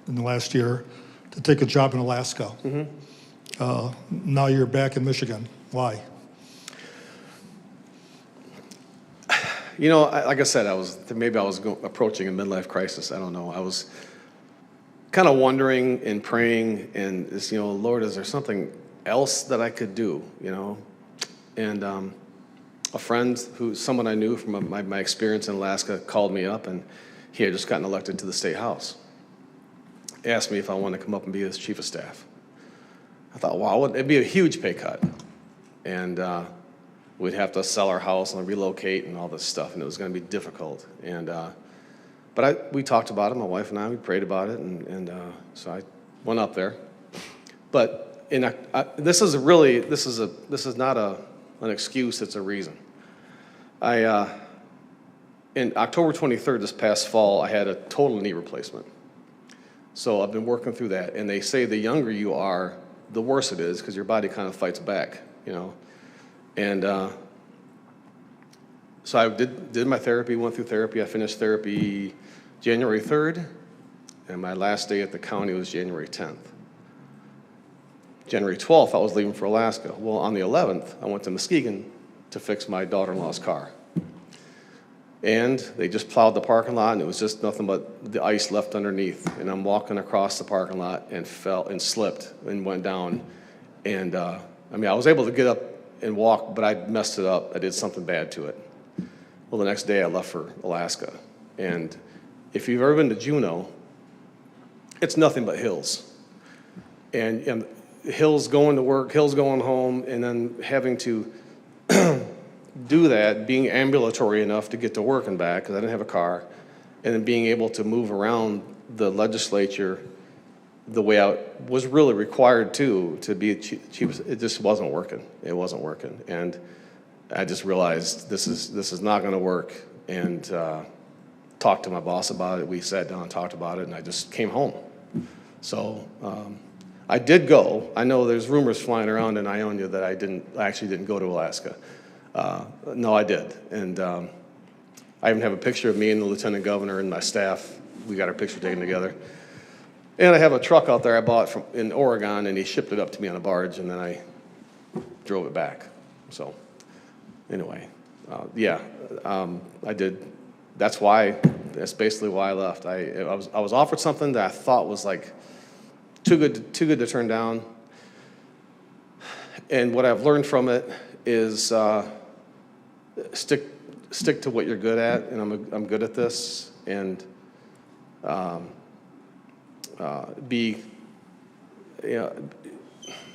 in the last year to take a job in Alaska. Mm-hmm. Now you're back in Michigan. Why? Like I said, I was approaching a midlife crisis. I don't know. I was kind of wondering and praying and just, Lord, is there something else that I could do? And a friend someone I knew from my experience in Alaska called me up, and he had just gotten elected to the state house. He asked me if I wanted to come up and be his chief of staff. I thought, wow, it'd be a huge pay cut. And we'd have to sell our house and relocate and all this stuff, and it was going to be difficult. And but we talked about it, my wife and I. We prayed about it, and so I went up there. But this is not a an excuse, it's a reason. In October 23rd, this past fall, I had a total knee replacement. So I've been working through that, and they say the younger you are, the worse it is, because your body kind of fights back, you know. And so I did my therapy, went through therapy. I finished therapy January 3rd, and my last day at the county was January 10th. January 12th, I was leaving for Alaska. Well, on the 11th, I went to Muskegon to fix my daughter-in-law's car. And they just plowed the parking lot, and it was just nothing but the ice left underneath. And I'm walking across the parking lot and fell and slipped and went down. And I mean, I was able to get up and walk, but I messed it up. I did something bad to it. Well, the next day I left for Alaska. And if you've ever been to Juneau, it's nothing but hills. And hills going to work, hills going home, and then having to do that, being ambulatory enough to get to work and back, because I didn't have a car, and then being able to move around the legislature the way I was really required to be cheap. It just wasn't working. It wasn't working. And I just realized this is not going to work, and talked to my boss about it. We sat down and talked about it, and I just came home. So I did go. I know there's rumors flying around in Ionia that I actually didn't go to Alaska. No, I did. And I even have a picture of me and the lieutenant governor and my staff. We got our picture taken together. And I have a truck out there I bought in Oregon, and he shipped it up to me on a barge, and then I drove it back. So anyway, I did. That's basically why I left. I was offered something that I thought was like too good to turn down. And what I've learned from it is stick to what you're good at, and I'm good at this, and be, you know,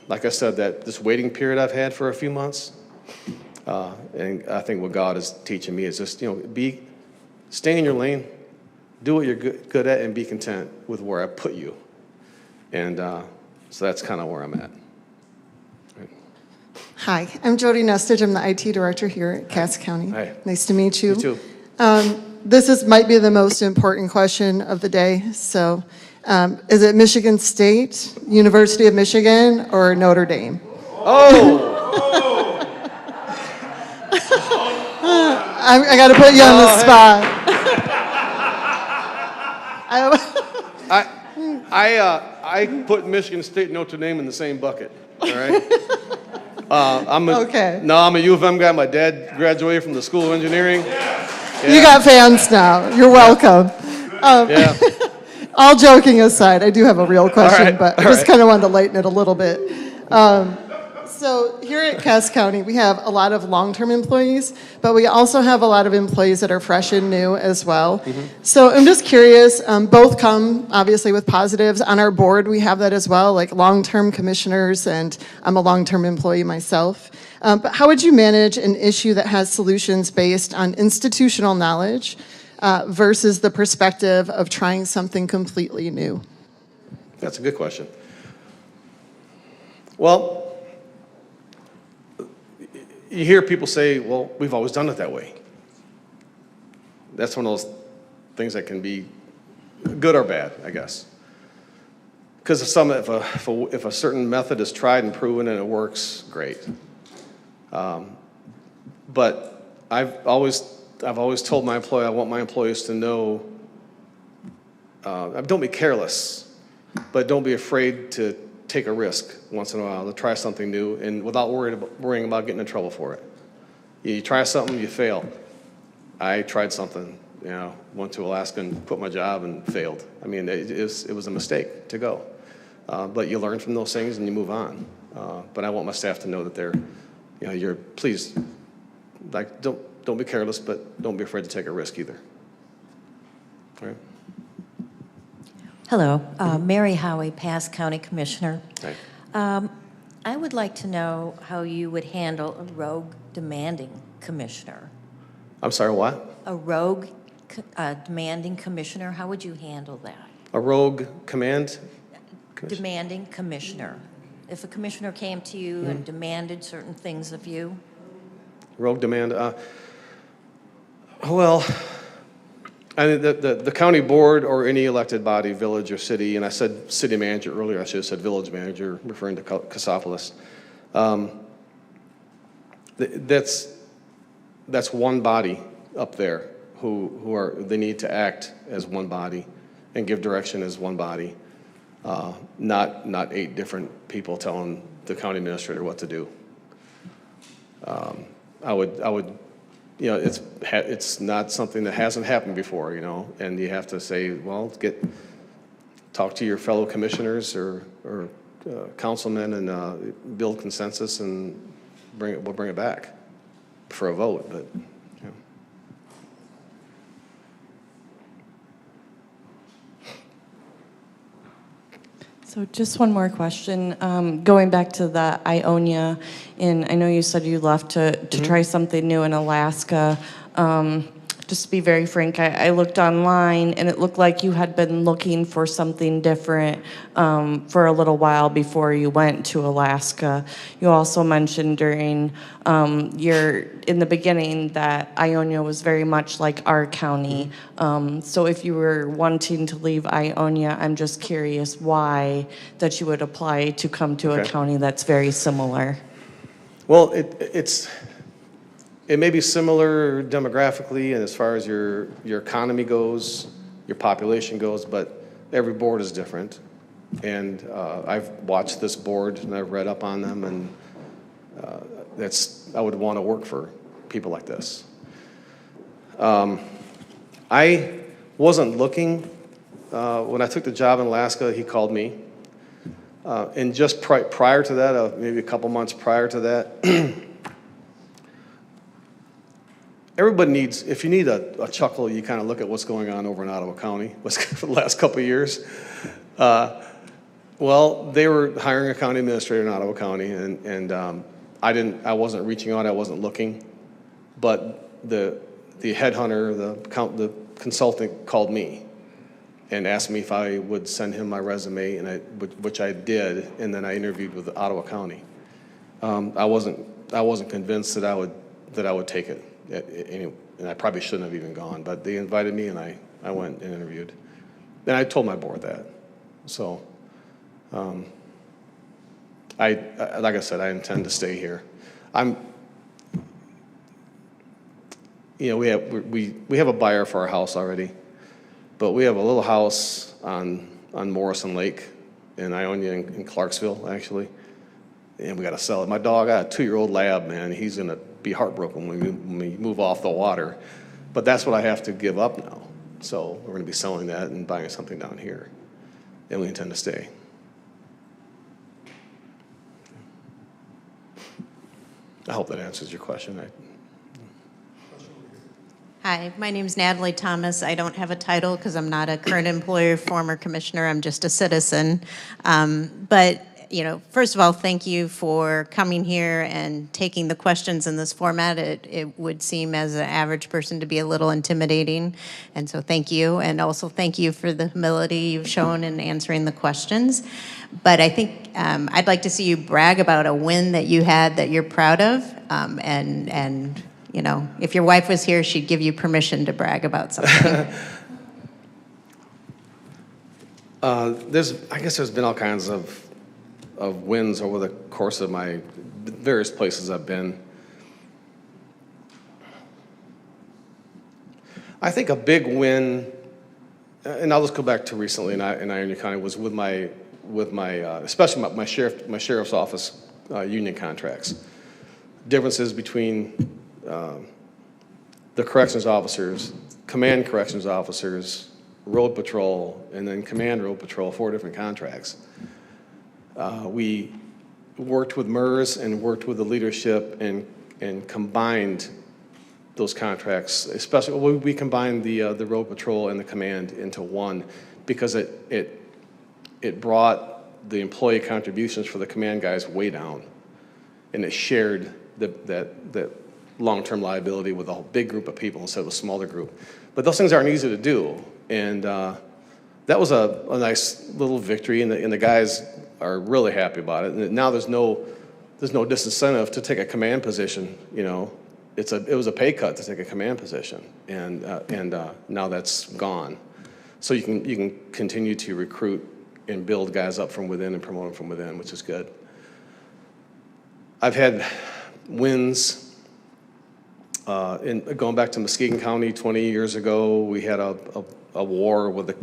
like I said, that this waiting period I've had for a few months, and I think what God is teaching me is just, you know, stay in your lane, do what you're good at, and be content with where I put you, and so that's kind of where I'm at. Hi, I'm Jody Nestage. I'm the IT director here at Cass County. Hi. Nice to meet you. You too. This might be the most important question of the day. So, is it Michigan State, University of Michigan, or Notre Dame? Oh! I got to put you on the spot. I put Michigan State and Notre Dame in the same bucket. All right. I'm a U of M guy. My dad graduated from the School of Engineering. Yeah. You got fans now. You're welcome. All joking aside, I do have a real question, but I just kind of wanted to lighten it a little bit. So here at Cass County, we have a lot of long-term employees, but we also have a lot of employees that are fresh and new as well. Mm-hmm. So I'm just curious, both come obviously with positives. On our board, we have that as well, like long-term commissioners, and I'm a long-term employee myself. But how would you manage an issue that has solutions based on institutional knowledge versus the perspective of trying something completely new? That's a good question. Well, you hear people say, well, we've always done it that way. That's one of those things that can be good or bad, I guess. Because if a certain method is tried and proven and it works, great. But I've always told my employee, I want my employees to know, don't be careless, but don't be afraid to take a risk once in a while, to try something new, and without worrying about getting in trouble for it. You try something, you fail. I tried something, went to Alaska and quit my job and failed. I mean, it was a mistake to go. But you learn from those things and you move on. But I want my staff to know that please, like, don't be careless, but don't be afraid to take a risk either. All right. Hello, Mary Howie, Pass County Commissioner. Hi. I would like to know how you would handle a rogue demanding commissioner. I'm sorry, what? A rogue demanding commissioner, how would you handle that? A rogue command? Demanding commissioner. If a commissioner came to you and demanded certain things of you? Rogue demand, well, the county board or any elected body, village or city, and I said city manager earlier, I should have said village manager, referring to Cassopolis. That's one body up there who they need to act as one body and give direction as one body, not 8 different people telling the county administrator what to do. I would, you know, it's not something that hasn't happened before, you know, and you have to say, well, talk to your fellow commissioners or councilmen and build consensus and we'll bring it back for a vote, but, you know. So just one more question. Going back to the Ionia, and I know you said you left to try something new in Alaska. Just to be very frank, I looked online and it looked like you had been looking for something different for a little while before you went to Alaska. You also mentioned during in the beginning that Ionia was very much like our county. So if you were wanting to leave Ionia, I'm just curious why that you would apply to come to a county that's very similar. Well, it may be similar demographically and as far as your economy goes, your population goes, but every board is different. And I've watched this board and I've read up on them, and I would want to work for people like this. I wasn't looking. When I took the job in Alaska, he called me. And just prior to that, maybe a couple months prior to that, everybody needs, if you need a chuckle, you kind of look at what's going on over in Ottawa County for the last couple of years. Well, they were hiring a county administrator in Ottawa County, and I wasn't reaching out, I wasn't looking, but the headhunter, the consultant called me and asked me if I would send him my resume, which I did, and then I interviewed with Ottawa County. I wasn't convinced that I would take it. And I probably shouldn't have even gone, but they invited me and I went and interviewed. And I told my board that. So, like I said, I intend to stay here. We have a buyer for our house already, but we have a little house on Morrison Lake in Ionia in Clarksville, actually. And we got to sell it. My dog, I got a 2-year-old lab, man. He's going to be heartbroken when we move off the water. But that's what I have to give up now. So we're going to be selling that and buying something down here. And we intend to stay. I hope that answers your question. Hi, my name is Natalie Thomas. I don't have a title because I'm not a current employer, former commissioner. I'm just a citizen. But you know, first of all, thank you for coming here and taking the questions in this format. It would seem as an average person to be a little intimidating, and so thank you. And also thank you for the humility you've shown in answering the questions. But I think I'd like to see you brag about a win that you had that you're proud of, and you know, if your wife was here, she'd give you permission to brag about something. I guess there's been all kinds of wins over the course of my various places I've been. I think a big win, and I'll just go back to recently in Ionia County, was with my especially my sheriff's office union contracts. Differences between the corrections officers, command corrections officers, road patrol, and then command road patrol, 4 different contracts. We worked with MERS and worked with the leadership and combined those contracts, especially we combined the road patrol and the command into one because it brought the employee contributions for the command guys way down, and it shared that long-term liability with a big group of people instead of a smaller group. But those things aren't easy to do, and that was a nice little victory, and the guys are really happy about it. And now there's no disincentive to take a command position, you know, it was a pay cut to take a command position, and now that's gone. So you can continue to recruit and build guys up from within and promote them from within, which is good. I've had wins going back to Muskegon County 20 years ago. We had a war with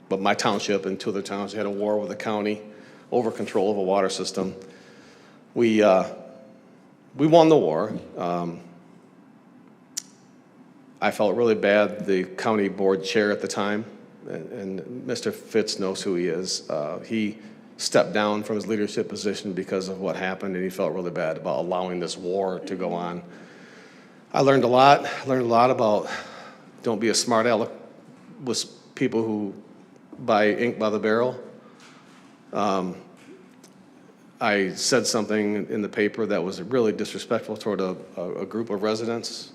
my township and two other towns had a war with the county over control of a water system. We won the war. I felt really bad. The county board chair at the time, and Mr. Fitz knows who he is. He stepped down from his leadership position because of what happened, and he felt really bad about allowing this war to go on. I learned a lot. I learned a lot about don't be a smart aleck with people who buy ink by the barrel. I said something in the paper that was really disrespectful toward a group of residents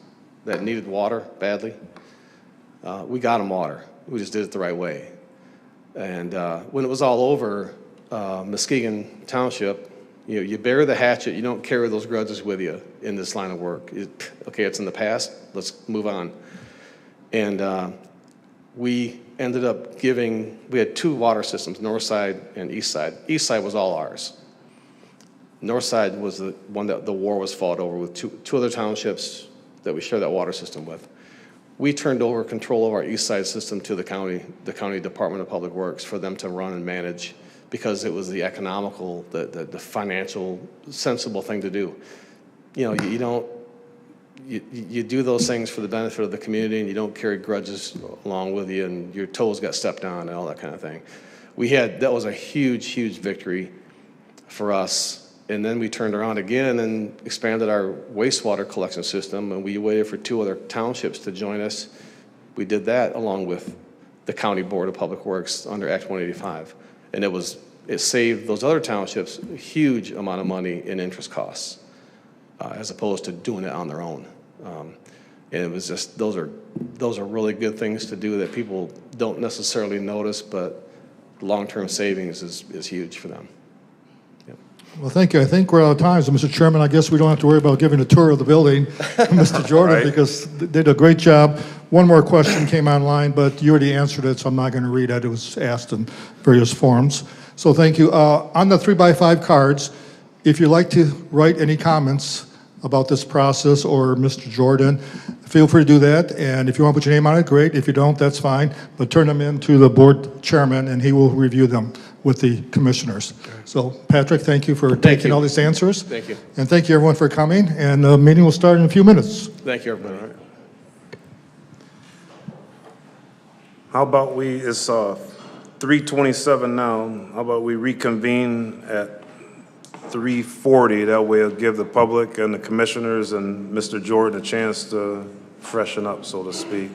that needed water badly. We got them water. We just did it the right way. And when it was all over, Muskegon Township, you bury the hatchet. You don't carry those grudges with you in this line of work. Okay, it's in the past. Let's move on. And we ended up we had two water systems, north side and east side. East side was all ours. North side was the one that the war was fought over with two other townships that we share that water system with. We turned over control of our east side system to the county Department of Public Works for them to run and manage because it was the economical, the financial, sensible thing to do. You do those things for the benefit of the community and you don't carry grudges along with you and your toes got stepped on and all that kind of thing. That was a huge, huge victory for us. And then we turned around again and expanded our wastewater collection system, and we waited for two other townships to join us. We did that along with the County Board of Public Works under Act 185. And it saved those other townships a huge amount of money in interest costs, as opposed to doing it on their own. And it was just, those are really good things to do that people don't necessarily notice, but long-term savings is huge for them. Well, thank you. I think we're out of time. So, Mr. Chairman, I guess we don't have to worry about giving a tour of the building, Mr. Jordan, Right. because they did a great job. One more question came online, but you already answered it, so I'm not going to read it. It was asked in various forms. So thank you. On the 3x5 cards, if you'd like to write any comments about this process or Mr. Jordan, feel free to do that. And if you want to put your name on it, great. If you don't, that's fine. But turn them in to the board chairman, and he will review them with the commissioners. So, Patrick, thank you for taking all these answers. Thank you. And thank you, everyone, for coming. And the meeting will start in a few minutes. Thank you, everybody. How about it's 3:27 now. How about we reconvene at 3:40? That way it'll give the public and the commissioners and Mr. Jordan a chance to freshen up, so to speak.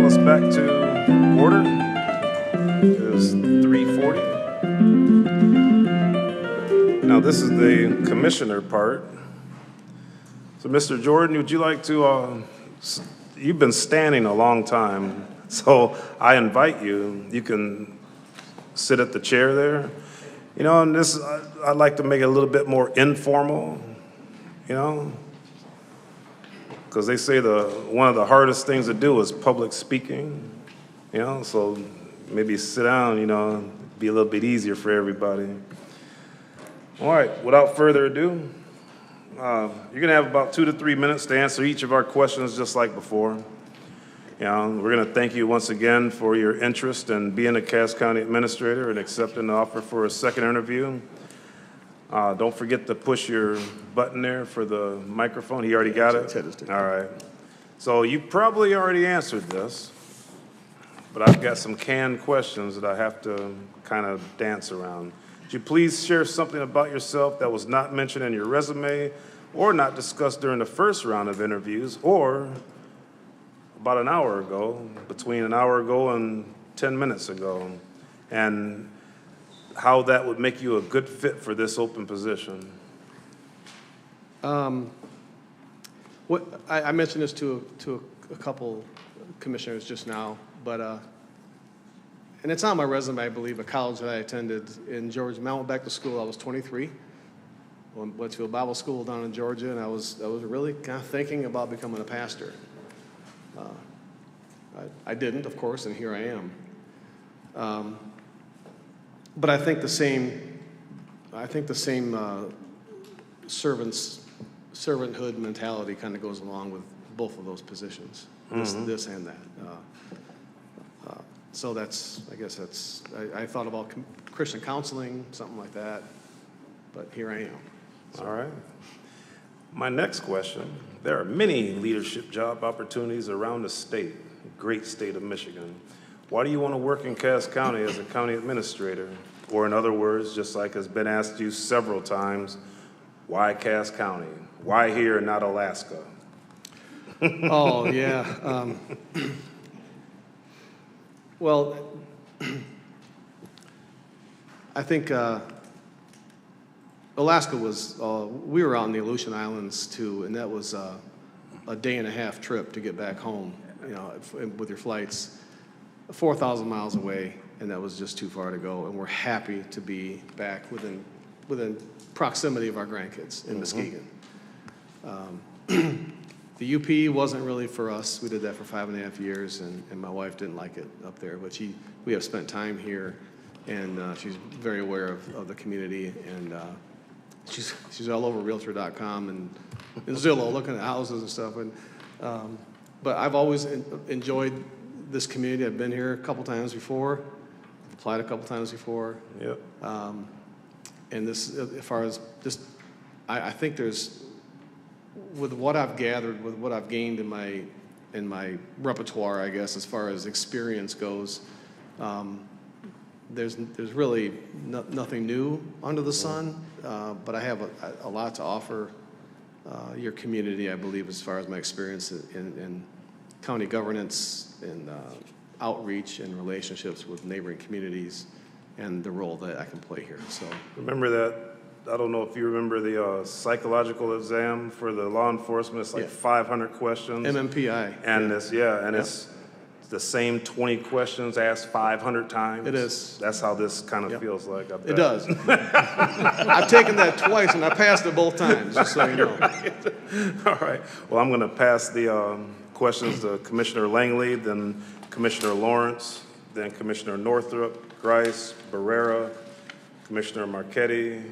call us back to order. It is 3:40. Now, this is the commissioner part. So, Mr. Jordan, would you like to, you've been standing a long time, so I invite you. You can sit at the chair there. You know, and this, I'd like to make it a little bit more informal, you know? Because they say one of the hardest things to do is public speaking, you know? So maybe sit down, you know, be a little bit easier for everybody. All right, without further ado, you're gonna have about 2 to 3 minutes to answer each of our questions just like before. You know, we're gonna thank you once again for your interest in being a Cass County Administrator and accepting the offer for a second interview. Don't forget to push your button there for the microphone. He already got it? All right. So you probably already answered this, but I've got some canned questions that I have to kind of dance around. Would you please share something about yourself that was not mentioned in your resume or not discussed during the first round of interviews or about an hour ago, between an hour ago and 10 minutes ago, and how that would make you a good fit for this open position? I mentioned this to a couple commissioners just now, but and it's on my resume, I believe, a college that I attended in Georgia. When I went back to school, I was 23. Went to a Bible school down in Georgia, and I was really kind of thinking about becoming a pastor. I didn't, of course, and here I am. But I think the same servanthood mentality kind of goes along with both of those positions, this and that. So I thought about Christian counseling, something like that, but here I am. All right. My next question, there are many leadership job opportunities around the state, great state of Michigan. Why do you want to work in Cass County as a county administrator? Or in other words, just like has been asked you several times, why Cass County? Why here and not Alaska? Oh, yeah. Well, I think Alaska was, we were out in the Aleutian Islands too, and that was a day-and-a-half trip to get back home, you know, with your flights, 4,000 miles away, and that was just too far to go. And we're happy to be back within proximity of our grandkids in Muskegon. The UP wasn't really for us. We did that for 5.5 years, and my wife didn't like it up there. But we have spent time here, and she's very aware of the community, and she's all over Realtor.com and Zillow looking at houses and stuff. And but I've always enjoyed this community. I've been here a couple times before, applied a couple times before. Yep. And this, as far as just, I think there's, with what I've gathered, with what I've gained in my repertoire, I guess, as far as experience goes, there's really nothing new under the sun, but I have a lot to offer your community, I believe, as far as my experience in county governance and outreach and relationships with neighboring communities and the role that I can play here. So remember that, I don't know if you remember the psychological exam for the law enforcement. It's like 500 questions. MMPI. And it's the same 20 questions asked 500 times. It is. That's how this kind of feels like. I bet. It does. I've taken that twice and I passed it both times, just so you know. All right. Well, I'm going to pass the questions to Commissioner Langley, then Commissioner Lawrence, then Commissioner Northrup, Grice, Barrera, Commissioner Marchetti,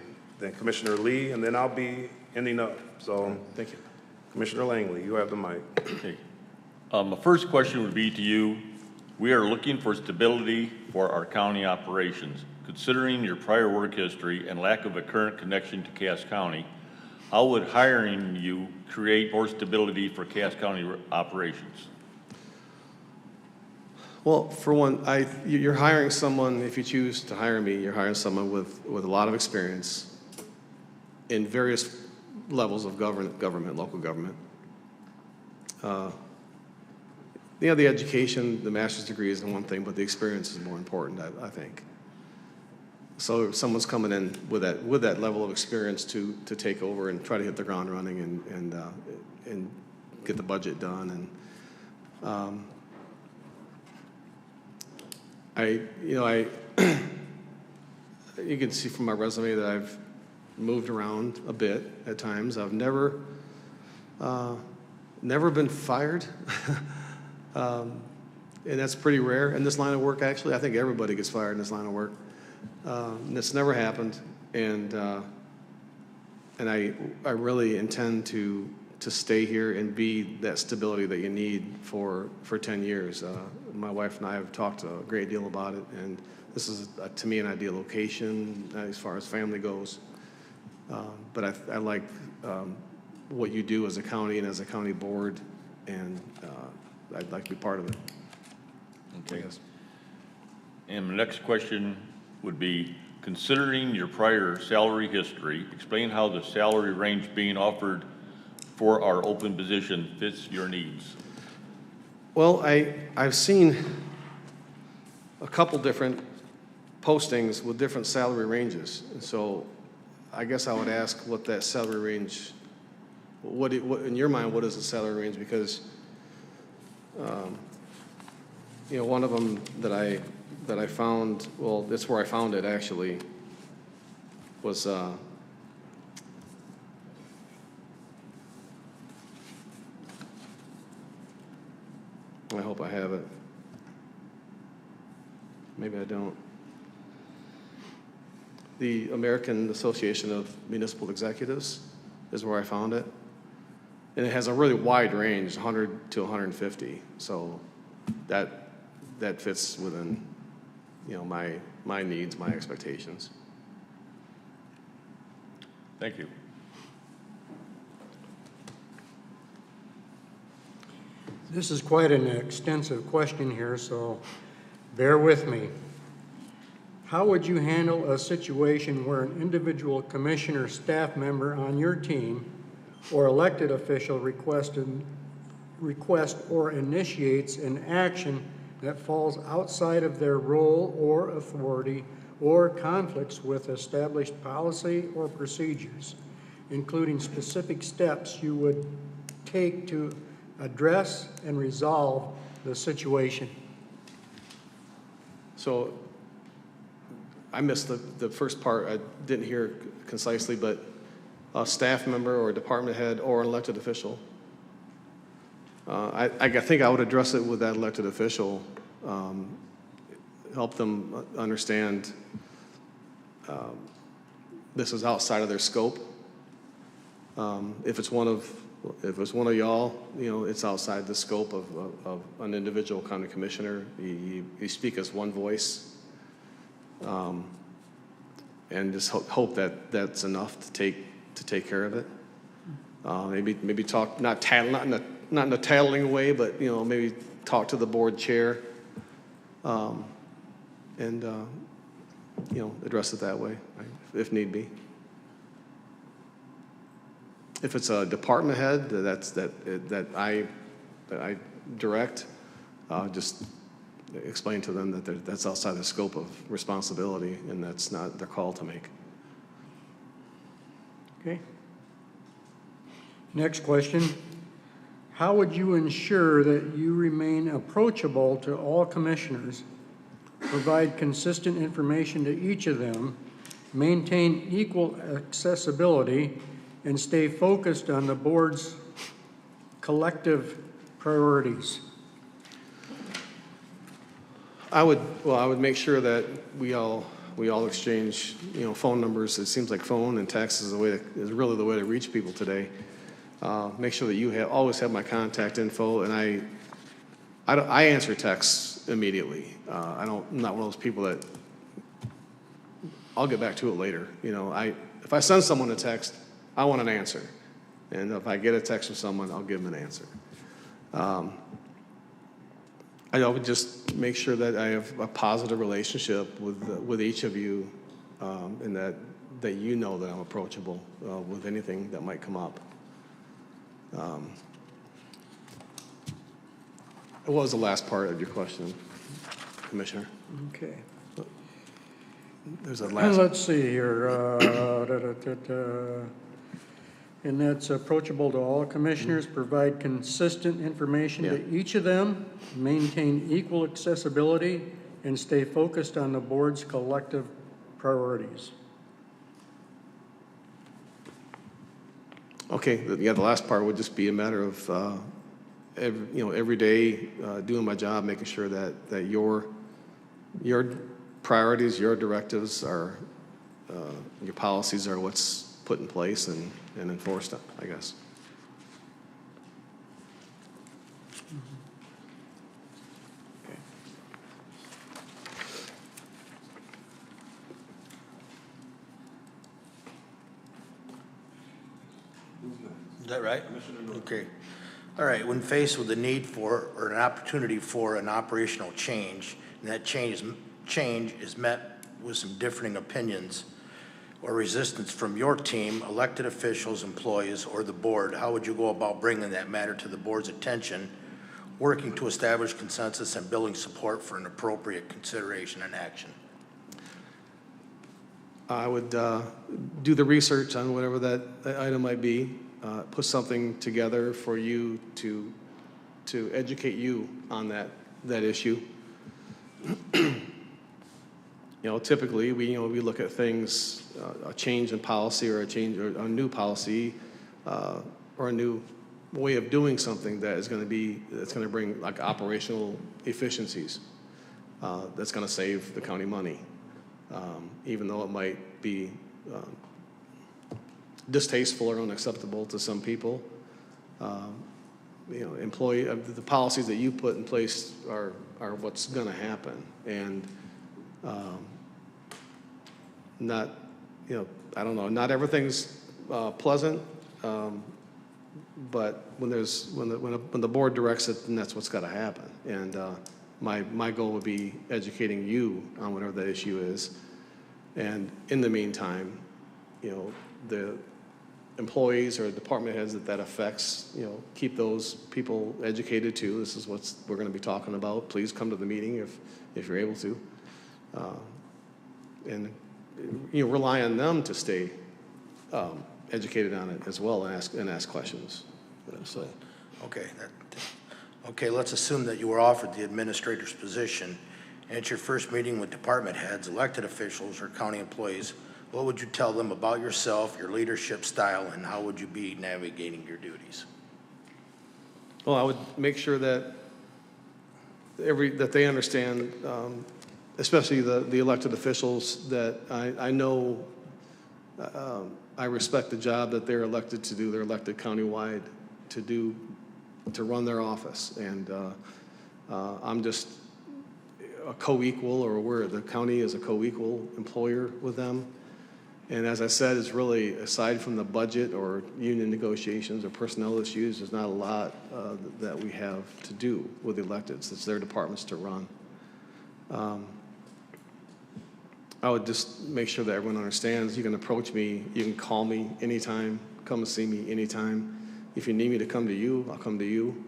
then Commissioner Lee, and then I'll be ending up. So, thank you. Commissioner Langley, you have the mic. Okay. My first question would be to you. We are looking for stability for our county operations. Considering your prior work history and lack of a current connection to Cass County, how would hiring you create more stability for Cass County operations? Well, for one, you're hiring someone, if you choose to hire me, you're hiring someone with a lot of experience in various levels of government, local government. the education, the master's degree is one thing, but the experience is more important, I think. So if someone's coming in with that level of experience to take over and try to hit the ground running and get the budget done. And you can see from my resume that I've moved around a bit at times. I've never been fired. And that's pretty rare in this line of work, actually. I think everybody gets fired in this line of work. And it's never happened. And I really intend to stay here and be that stability that you need for 10 years. My wife and I have talked a great deal about it, and this is, to me, an ideal location as far as family goes. But I like what you do as a county and as a county board, and I'd like to be part of it. Okay. And the next question would be, considering your prior salary history, explain how the salary range being offered for our open position fits your needs. Well, I've seen a couple different postings with different salary ranges. And so I guess I would ask what that salary range, what in your mind, what is the salary range? Because one of them that I found, well, that's where I found it actually, was I hope I have it. Maybe I don't. The American Association of Municipal Executives is where I found it. And it has a really wide range, 100 to 150. So that fits within, my needs, my expectations. Thank you. This is quite an extensive question here, so bear with me. How would you handle a situation where an individual commissioner staff member on your team or elected official requests or initiates an action that falls outside of their role or authority or conflicts with established policy or procedures, including specific steps you would take to address and resolve the situation? So I missed the first part. I didn't hear concisely, but a staff member or a department head or an elected official. I think I would address it with that elected official, help them understand this is outside of their scope. If it's one of y'all, it's outside the scope of an individual county commissioner. You speak as one voice. And just hope that that's enough to take care of it. Maybe talk, not in a tattling way, but maybe talk to the board chair, and address it that way, if need be. If it's a department head that I direct, just explain to them that that's outside the scope of responsibility and that's not their call to make. Okay. Next question. How would you ensure that you remain approachable to all commissioners, provide consistent information to each of them, maintain equal accessibility, and stay focused on the board's collective priorities? I would make sure that we all exchange, phone numbers. It seems like phone and text is really the way to reach people today. Make sure that you always have my contact info, and I answer texts immediately. I'm not one of those people that I'll get back to it later. If I send someone a text, I want an answer, and if I get a text from someone, I'll give them an answer. I would just make sure that I have a positive relationship with each of you, and that you know that I'm approachable with anything that might come up. What was the last part of your question, Commissioner? Okay. There's a last. Let's see here. And that's approachable to all commissioners, provide consistent information to each of them, maintain equal accessibility, and stay focused on the board's collective priorities. Okay, the last part would just be a matter of, every day doing my job, making sure that your priorities, your directives are, your policies are what's put in place and enforced, I guess. Is that right? Okay. All right, when faced with the need for or an opportunity for an operational change, and that change is met with some differing opinions or resistance from your team, elected officials, employees, or the board, how would you go about bringing that matter to the board's attention, working to establish consensus and building support for an appropriate consideration and action? I would do the research on whatever that item might be, put something together for you to educate you on that issue. Typically we look at things, a change in policy or a new policy or a new way of doing something that's going to bring like operational efficiencies. That's going to save the county money, even though it might be distasteful or unacceptable to some people. The policies that you put in place are what's going to happen, and not, I don't know, not everything's pleasant, but when the board directs it, then that's what's got to happen. And my goal would be educating you on whatever that issue is, and in the meantime, the employees or department heads that affects, keep those people educated too. This is what we're going to be talking about. Please come to the meeting if you're able to, and rely on them to stay educated on it as well, and ask questions. So, Okay, let's assume that you were offered the administrator's position, and at your first meeting with department heads, elected officials, or county employees, what would you tell them about yourself, your leadership style, and how would you be navigating your duties? Well, I would make sure that they understand, especially the elected officials, that I know I respect the job that they're elected to do. They're elected countywide to run their office, and I'm just a co-equal, or the county is a co-equal employer with them. And as I said, it's really, aside from the budget or union negotiations or personnel issues, there's not a lot that we have to do with the electeds. It's their departments to run. I would just make sure that everyone understands you can approach me, you can call me anytime, come and see me anytime. If you need me to come to you, I'll come to you.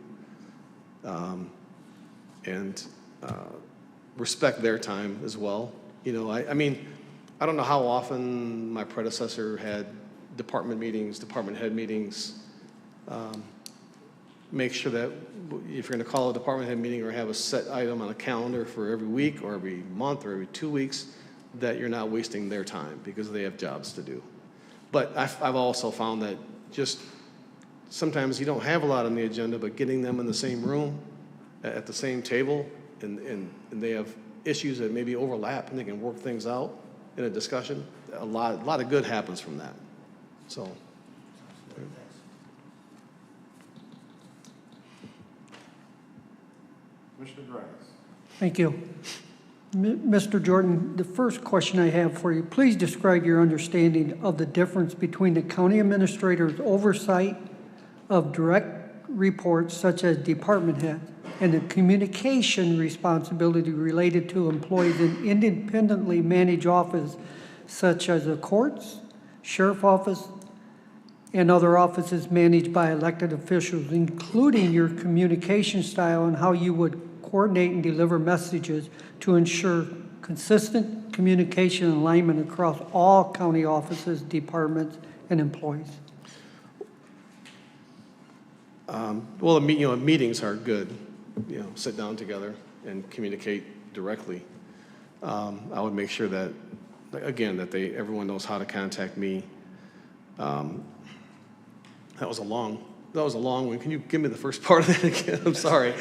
And respect their time as well. I mean, I don't know how often my predecessor had department head meetings. Make sure that if you're going to call a department head meeting or have a set item on a calendar for every week or every month or every 2 weeks, that you're not wasting their time because they have jobs to do. But I've also found that just sometimes you don't have a lot on the agenda, but getting them in the same room at the same table, and they have issues that maybe overlap and they can work things out in a discussion, a lot of good happens from that. So. Commissioner Grimes. Thank you. Mr. Jordan, the first question I have for you, please describe your understanding of the difference between the county administrator's oversight of direct reports such as department head and the communication responsibility related to employees in independently managed offices such as the courts, sheriff office, and other offices managed by elected officials, including your communication style and how you would coordinate and deliver messages to ensure consistent communication and alignment across all county offices, departments, and employees? Well, meetings are good. Sit down together and communicate directly. I would make sure that, again, that everyone knows how to contact me. That was a long one. Can you give me the first part of that again? I'm sorry.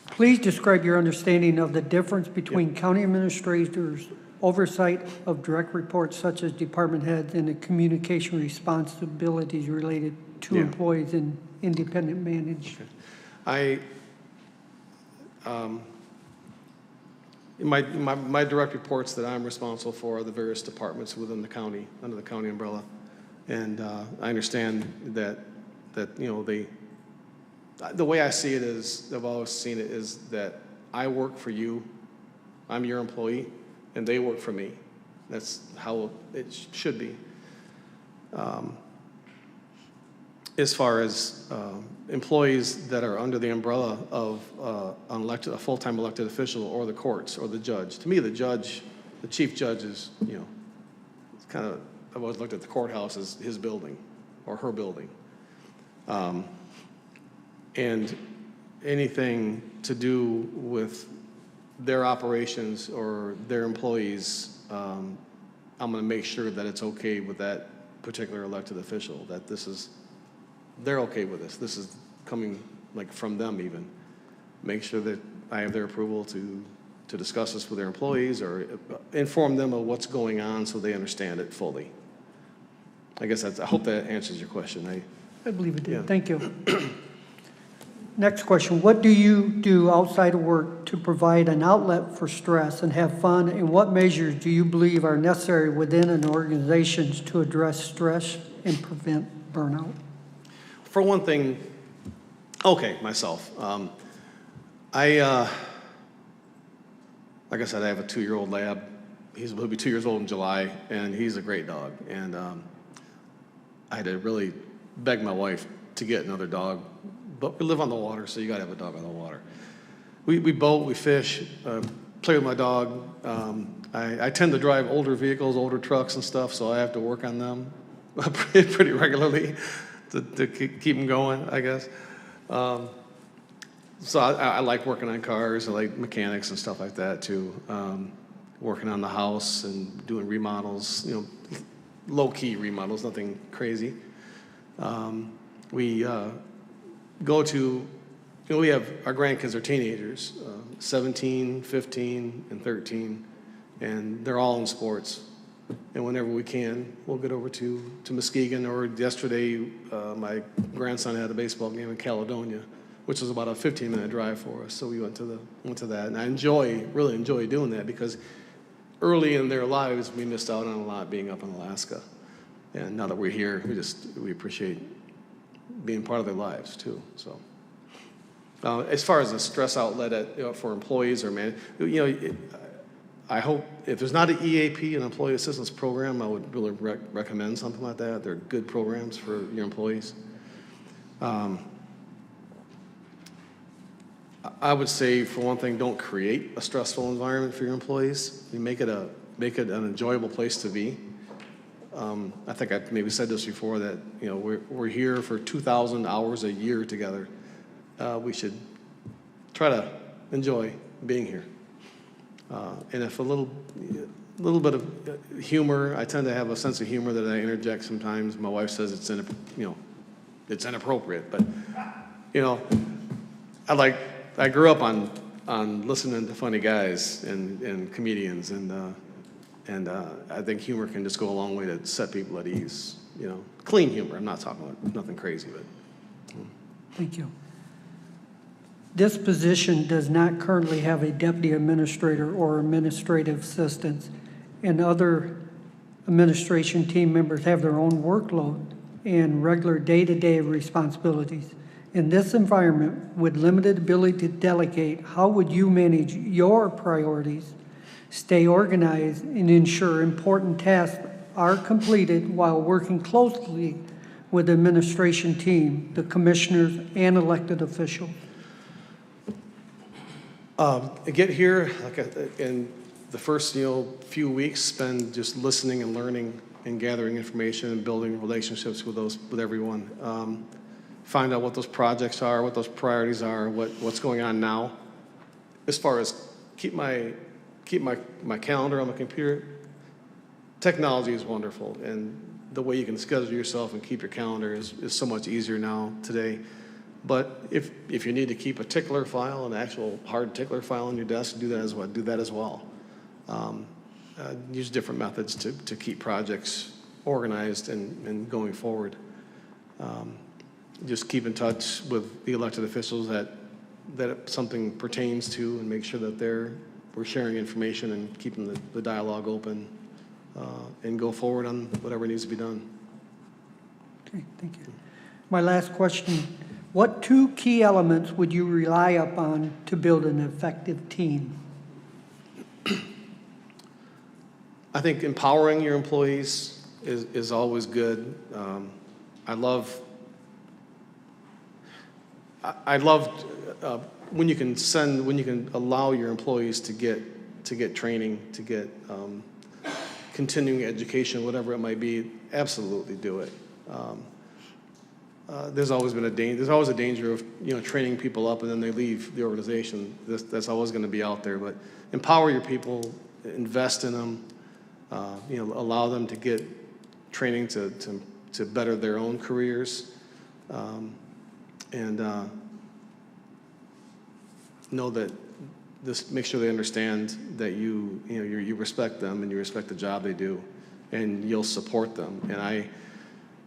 Please describe your understanding of the difference between county administrators' oversight of direct reports such as department heads and the communication responsibilities related to employees and independent managed. My direct reports that I'm responsible for are the various departments within the county, under the county umbrella. And I understand that the way I see it is, I've always seen it, is that I work for you, I'm your employee, and they work for me. That's how it should be. As far as employees that are under the umbrella of a full-time elected official or the courts or the judge, to me the chief judge is, it's kind of, I've always looked at the courthouse as his building or her building. And anything to do with their operations or their employees, I'm going to make sure that it's okay with that particular elected official, that they're okay with this. This is coming from them even. Make sure that I have their approval to discuss this with their employees or inform them of what's going on so they understand it fully. I guess I hope that answers your question. I believe it did. Yeah. Thank you. Next question. What do you do outside of work to provide an outlet for stress and have fun? And what measures do you believe are necessary within an organization to address stress and prevent burnout? For one thing, myself. Like I said, I have a 2-year-old lab. He'll be 2 years old in July, and he's a great dog. And I had to really beg my wife to get another dog. But we live on the water, so you got to have a dog on the water. We boat, we fish, play with my dog. I tend to drive older vehicles, older trucks and stuff, so I have to work on them pretty regularly to keep them going, I guess. So I like working on cars. I like mechanics and stuff like that too. Working on the house and doing remodels, low-key remodels, nothing crazy. We go to, we have, our grandkids are teenagers, 17, 15, and 13, and they're all in sports. And whenever we can, we'll get over to Muskegon, or yesterday, my grandson had a baseball game in Caledonia, which was about a 15-minute drive for us, so we went to that. And I really enjoy doing that, because early in their lives, we missed out on a lot being up in Alaska. And now that we're here, we appreciate being part of their lives too. So, as far as a stress outlet for employees or I hope if there's not an EAP, an employee assistance program, I would really recommend something like that. They're good programs for your employees. I would say, for one thing, don't create a stressful environment for your employees. You make it an enjoyable place to be. I think I maybe said this before, that we're here for 2,000 hours a year together. We should try to enjoy being here. And if a little bit of humor, I tend to have a sense of humor that I interject sometimes. My wife says it's inappropriate, but I grew up on listening to funny guys and comedians, and I think humor can just go a long way to set people at ease. Clean humor. I'm not talking about nothing crazy, but. Thank you. This position does not currently have a deputy administrator or administrative assistants, and other administration team members have their own workload and regular day-to-day responsibilities. In this environment, with limited ability to delegate, how would you manage your priorities, stay organized, and ensure important tasks are completed while working closely with the administration team, the commissioners, and elected officials? I get here, in the first, few weeks, spend just listening and learning and gathering information and building relationships with everyone. Find out what those projects are, what those priorities are, what's going on now. As far as keep my calendar on my computer, technology is wonderful, and the way you can schedule yourself and keep your calendar is so much easier now today. But if you need to keep a tickler file, an actual hard tickler file on your desk, do that as well. Use different methods to keep projects organized and going forward. Just keep in touch with the elected officials that something pertains to, and make sure that we're sharing information and keeping the dialogue open, and go forward on whatever needs to be done. Okay, thank you. My last question, what 2 key elements would you rely upon to build an effective team? I think empowering your employees is always good. I love when you can allow your employees to get training, to get continuing education, whatever it might be. Absolutely do it. There's always a danger of training people up and then they leave the organization. That's always going to be out there. But empower your people, invest in them, allow them to get training to better their own careers, and know that make sure they understand that you respect them and you respect the job they do, and you'll support them. And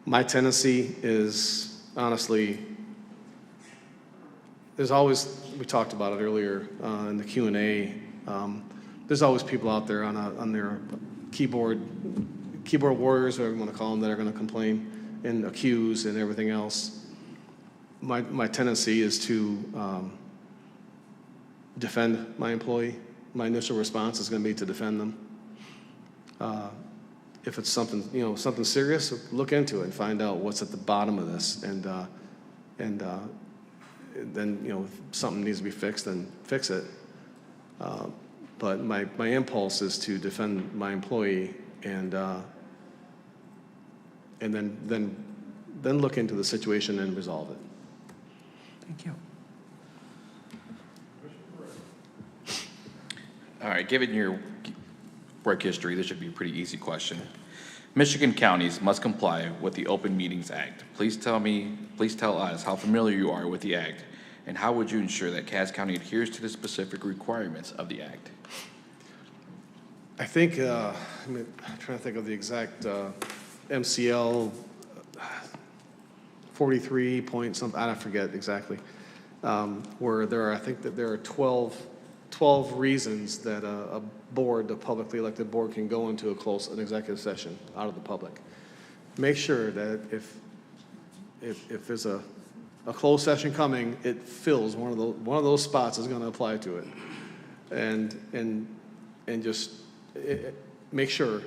my tendency is, honestly, there's always, we talked about it earlier in the Q&A, there's always people out there on their keyboard warriors, whatever you want to call them, that are going to complain and accuse and everything else. My tendency is to defend my employee. My initial response is going to be to defend them. If it's something serious, look into it and find out what's at the bottom of this, and then if something needs to be fixed, then fix it. But my impulse is to defend my employee, and then look into the situation and resolve it. Thank you. All right, given your work history, this should be a pretty easy question. Michigan counties must comply with the Open Meetings Act. Please tell us how familiar you are with the act, and how would you ensure that Cass County adheres to the specific requirements of the act? I think, I'm trying to think of the exact MCL 43 point something, I forget exactly, where I think that there are 12 reasons that a publicly elected board can go into an executive session out of the public. Make sure that if there's a closed session coming, it fills one of those spots is going to apply to it, and just make sure.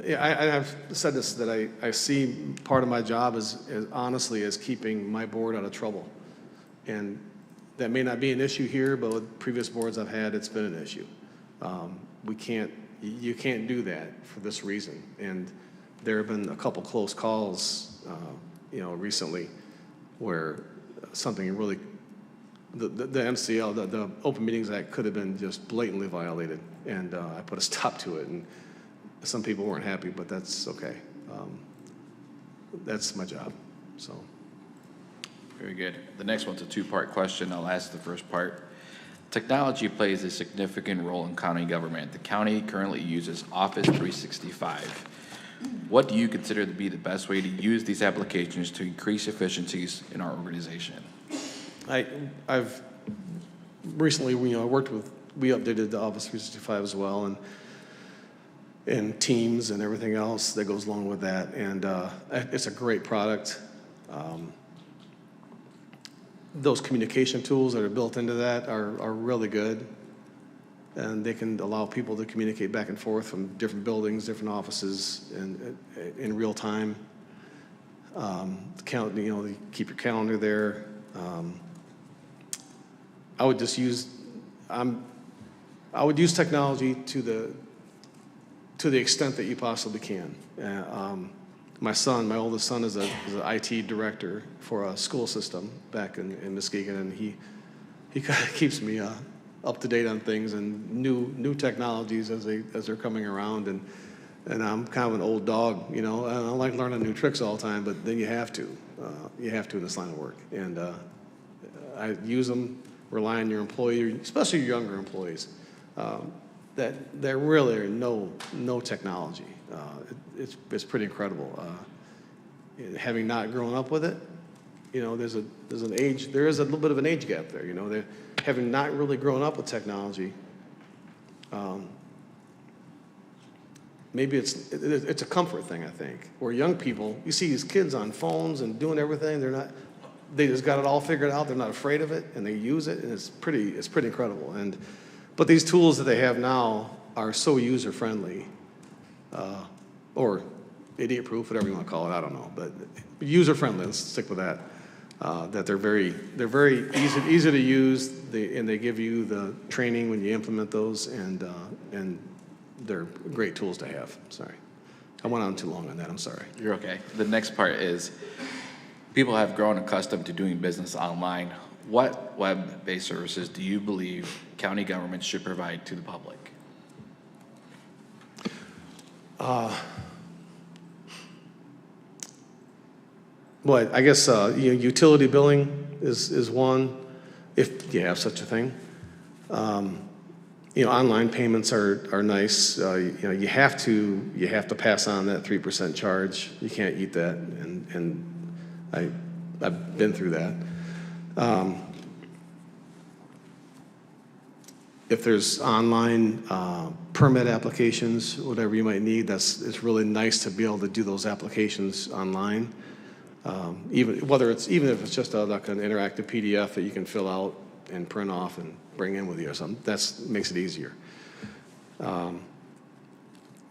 I have said this, that I see part of my job as honestly as keeping my board out of trouble, and that may not be an issue here, but with previous boards I've had, it's been an issue. You can't do that for this reason, and there have been a couple close calls, recently, where something really, the MCL, the Open Meetings Act, could have been just blatantly violated, and I put a stop to it, and some people weren't happy, but that's okay. That's my job, so. Very good. The next one's a 2-part question. I'll ask the first part. Technology plays a significant role in county government. The county currently uses Office 365. What do you consider to be the best way to use these applications to increase efficiencies in our organization? I've recently, we updated the Office 365 as well, and Teams and everything else that goes along with that, and it's a great product. Those communication tools that are built into that are really good. and they can allow people to communicate back and forth from different buildings, different offices, and in real time. Count, you know, keep your calendar there. I would just use, I would use technology to the extent that you possibly can. My oldest son is an IT director for a school system back in Muskegon, and he kind of keeps me up to date on things and new technologies as they're coming around. And I'm kind of an old dog, you know. I don't like learning new tricks all the time, but then you have to in this line of work. And I use them, rely on your employee, especially your younger employees. That there really are no technology. It's pretty incredible. Having not grown up with it, you know, there is a little bit of an age gap there. You know, having not really grown up with technology. Maybe it's a comfort thing, I think. Where young people, you see these kids on phones and doing everything. They just got it all figured out. They're not afraid of it, and they use it, and it's pretty incredible. But these tools that they have now are so user-friendly, or idiot-proof, whatever you want to call it, I don't know. But user-friendly, let's stick with that. That they're very easy to use, and they give you the training when you implement those, and they're great tools to have. Sorry. I went on too long on that, I'm sorry. You're okay. The next part is, people have grown accustomed to doing business online. What web-based services do you believe county government should provide to the public? Well, I guess utility billing is one, if you have such a thing. Online payments are nice. You have to pass on that 3% charge. You can't eat that, and I've been through that. If there's online permit applications, whatever you might need, it's really nice to be able to do those applications online. Even if it's just like an interactive PDF that you can fill out and print off and bring in with you or something, that makes it easier.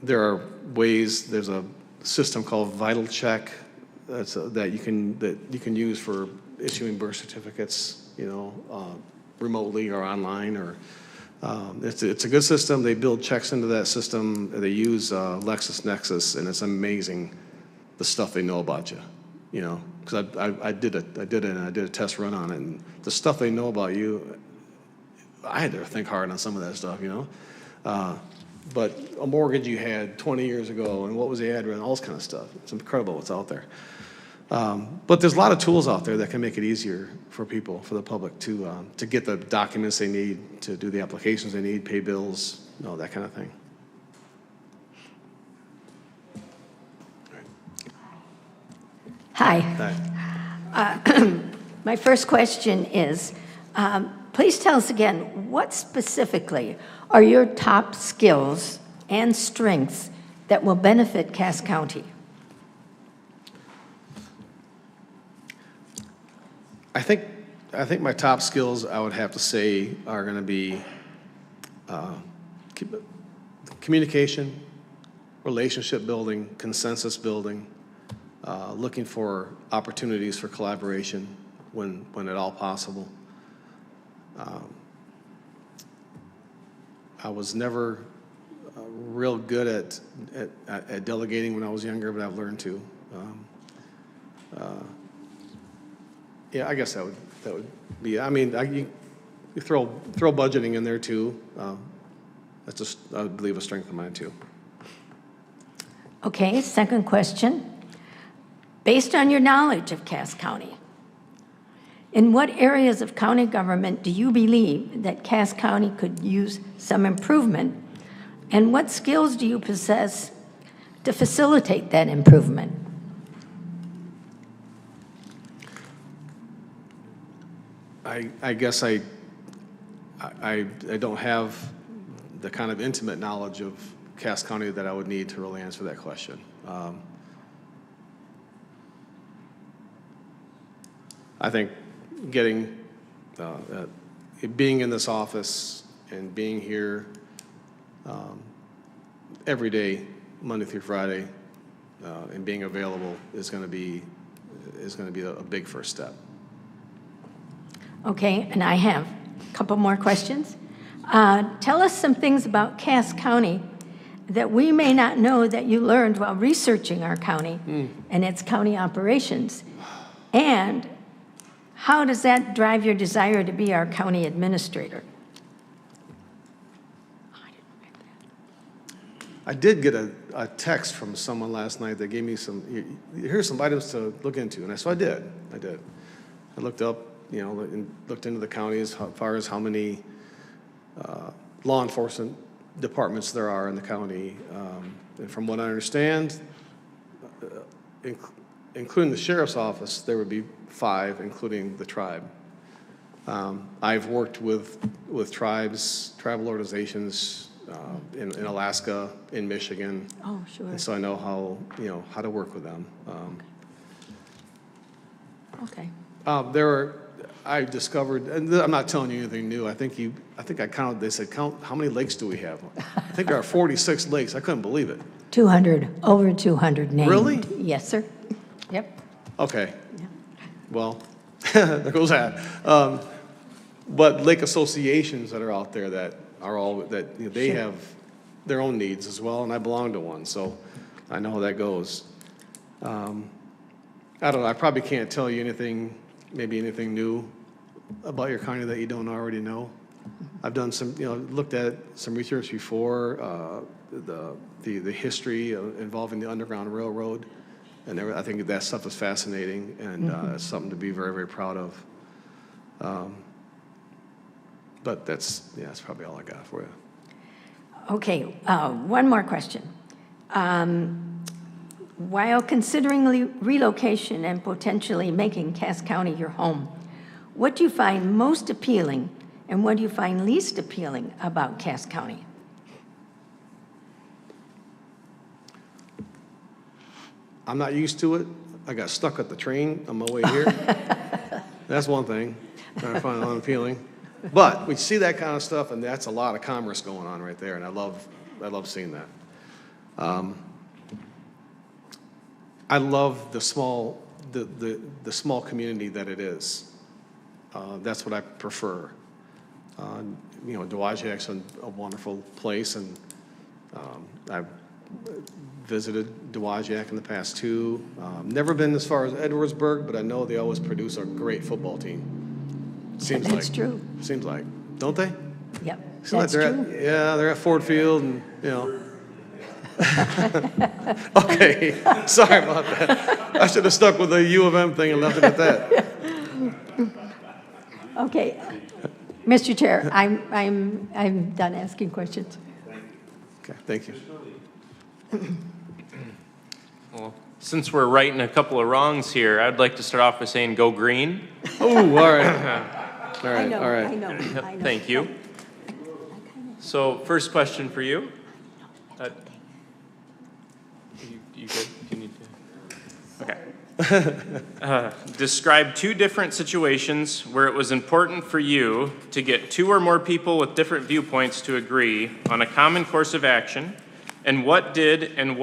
There are ways. There's a system called VitalCheck that you can use for issuing birth certificates, remotely or online. Or it's a good system. They build checks into that system. They use LexisNexis, and it's amazing the stuff they know about you. Because I did a test run on it, and the stuff they know about you, I had to think hard on some of that stuff, But a mortgage you had 20 years ago, and what was the address, and all this kind of stuff. It's incredible what's out there. But there's a lot of tools out there that can make it easier for people, for the public, to get the documents they need, to do the applications they need, pay bills, that kind of thing. Hi. Hi. My first question is, please tell us again, what specifically are your top skills and strengths that will benefit Cass County? I think my top skills, I would have to say, are going to be communication, relationship building, consensus building, looking for opportunities for collaboration when at all possible. I was never real good at delegating when I was younger, but I've learned to. Yeah, I guess that would be. I mean, you throw budgeting in there too. That's just, I believe, a strength of mine too. Okay, second question. Based on your knowledge of Cass County, in what areas of county government do you believe that Cass County could use some improvement? And what skills do you possess to facilitate that improvement? I guess I don't have the kind of intimate knowledge of Cass County that I would need to really answer that question. I think being in this office and being here every day, Monday through Friday, and being available is going to be a big first step. Okay, and I have a couple more questions. Tell us some things about Cass County that we may not know that you learned while researching our county and its county operations. And how does that drive your desire to be our county administrator? I did get a text from someone last night that gave me here's some items to look into, and so I did. I looked up, and looked into the county as far as how many law enforcement departments there are in the county. And from what I understand, including the sheriff's office, there would be 5, including the tribe. I've worked with tribal organizations in Alaska, in Michigan. Oh, sure. And so I know how to work with them. Okay. I discovered, and I'm not telling you anything new. I think I counted. They said, count how many lakes do we have? I think there are 46 lakes. I couldn't believe it. 200, over 200 named. Really? Yes, sir. Yep. Okay. Well, there goes that. But lake associations that are out there that are all that they have their own needs as well, and I belong to one, so I know how that goes. I don't know. I probably can't tell you anything new about your county that you don't already know. I've done some, looked at some research before, the history involving the Underground Railroad, and I think that stuff is fascinating, and it's something to be very, very proud of. But that's probably all I got for you. Okay, one more question. While considering relocation and potentially making Cass County your home, what do you find most appealing and what do you find least appealing about Cass County? I'm not used to it. I got stuck at the train on my way here. That's one thing I find unappealing. But we see that kind of stuff, and that's a lot of commerce going on right there, and I love seeing that. I love the small community that it is. That's what I prefer. Dowagiac's a wonderful place, and I've visited Dowagiac in the past too. Never been as far as Edwardsburg, but I know they always produce a great football team. That's true. Seems like, don't they? Yep, Seems that's like true. they're at Ford Field, and Okay, sorry about that. I should have stuck with the U of M thing and left it at that. Okay, Mr. Chair, I'm done asking questions. Okay, thank you. Well, since we're righting a couple of wrongs here, I'd like to start off by saying go green. Oh, all right. All right, all right. I know. Thank you. So first question for you. You good? You need to. Okay. Describe 2 different situations where it was important for you to get 2 or more people with different viewpoints to agree on a common course of action, and what you did, and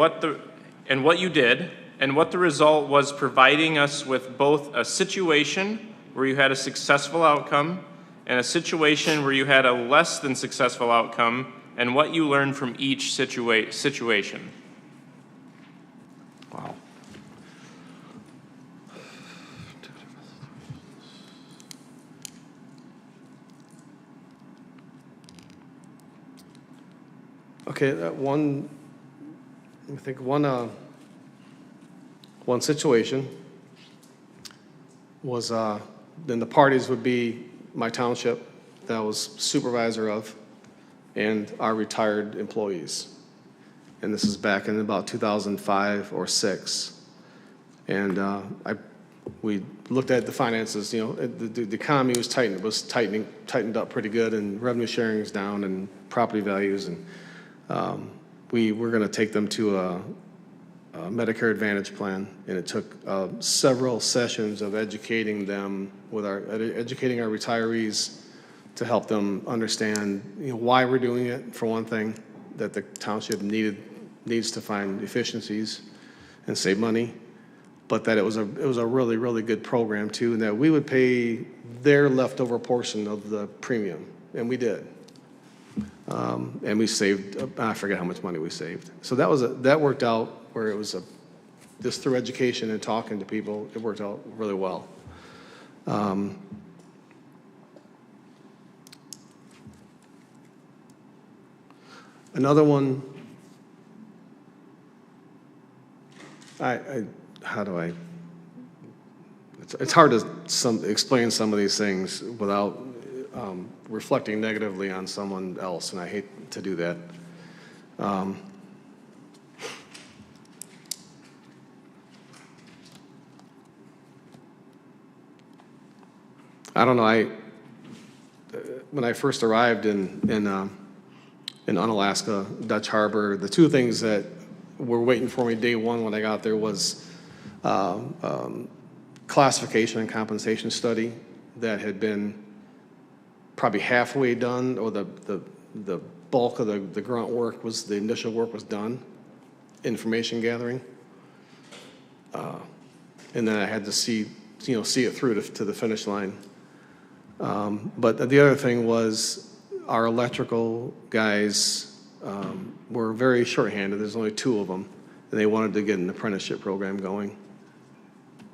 what the result was, providing us with both a situation where you had a successful outcome and a situation where you had a less than successful outcome, and what you learned from each situation. Wow. Okay, one situation was, then the parties would be my township that I was supervisor of and our retired employees. And this is back in about 2005 or 6. And we looked at the finances, the economy was tightened up pretty good, and revenue sharing is down and property values, and we were going to take them to a Medicare Advantage plan, and it took several sessions of educating them educating our retirees to help them understand, why we're doing it, for one thing, that the township needs to find efficiencies and save money, but that it was a really, really good program too, and that we would pay their leftover portion of the premium, and we did. And we saved, I forget how much money we saved. So that worked out where it was just through education and talking to people, it worked out really well. Another one, how do I, it's hard to explain some of these things without reflecting negatively on someone else, and I hate to do that. I don't know, when I first arrived in Unalaska, Dutch Harbor, the two things that were waiting for me day one when I got there was classification and compensation study that had been probably halfway done, or the bulk of the grunt work was, the initial work was done, information gathering. And then I had to see it through to the finish line. But the other thing was our electrical guys were very shorthanded. There's only 2 of them, and they wanted to get an apprenticeship program going.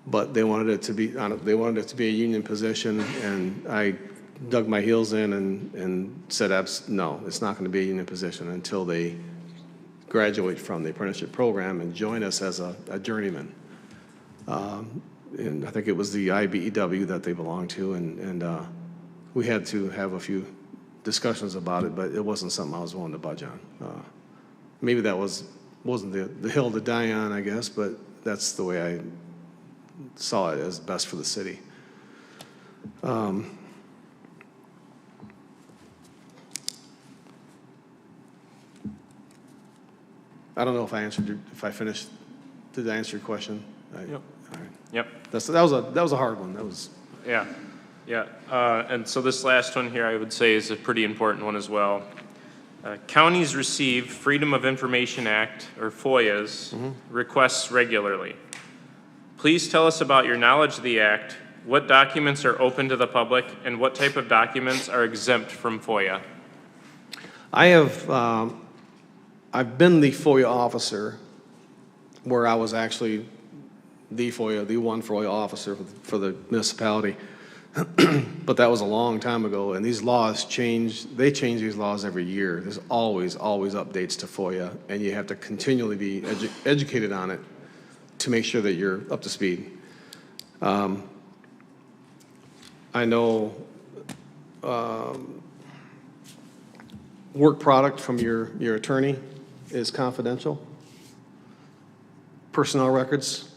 But they wanted it to be a union position, and I dug my heels in and said, no, it's not going to be a union position until they graduate from the apprenticeship program and join us as a journeyman. And I think it was the IBEW that they belonged to, and we had to have a few discussions about it, but it wasn't something I was willing to budge on. Maybe that wasn't the hill to die on, I guess, but that's the way I saw it as best for the city. I don't know if I finished. Did I answer your question? Yep. All right. Yep. That was a hard one. That was. Yeah. Yeah. And so this last one here, I would say, is a pretty important one as well. Counties receive Freedom of Information Act, or FOIA's, requests regularly. Please tell us about your knowledge of the act, what documents are open to the public, and what type of documents are exempt from FOIA. I've been the FOIA officer where I was actually the one FOIA officer for the municipality. But that was a long time ago, and these laws change. They change these laws every year. There's always updates to FOIA, and you have to continually be educated on it to make sure that you're up to speed. I know work product from your attorney is confidential. Personnel records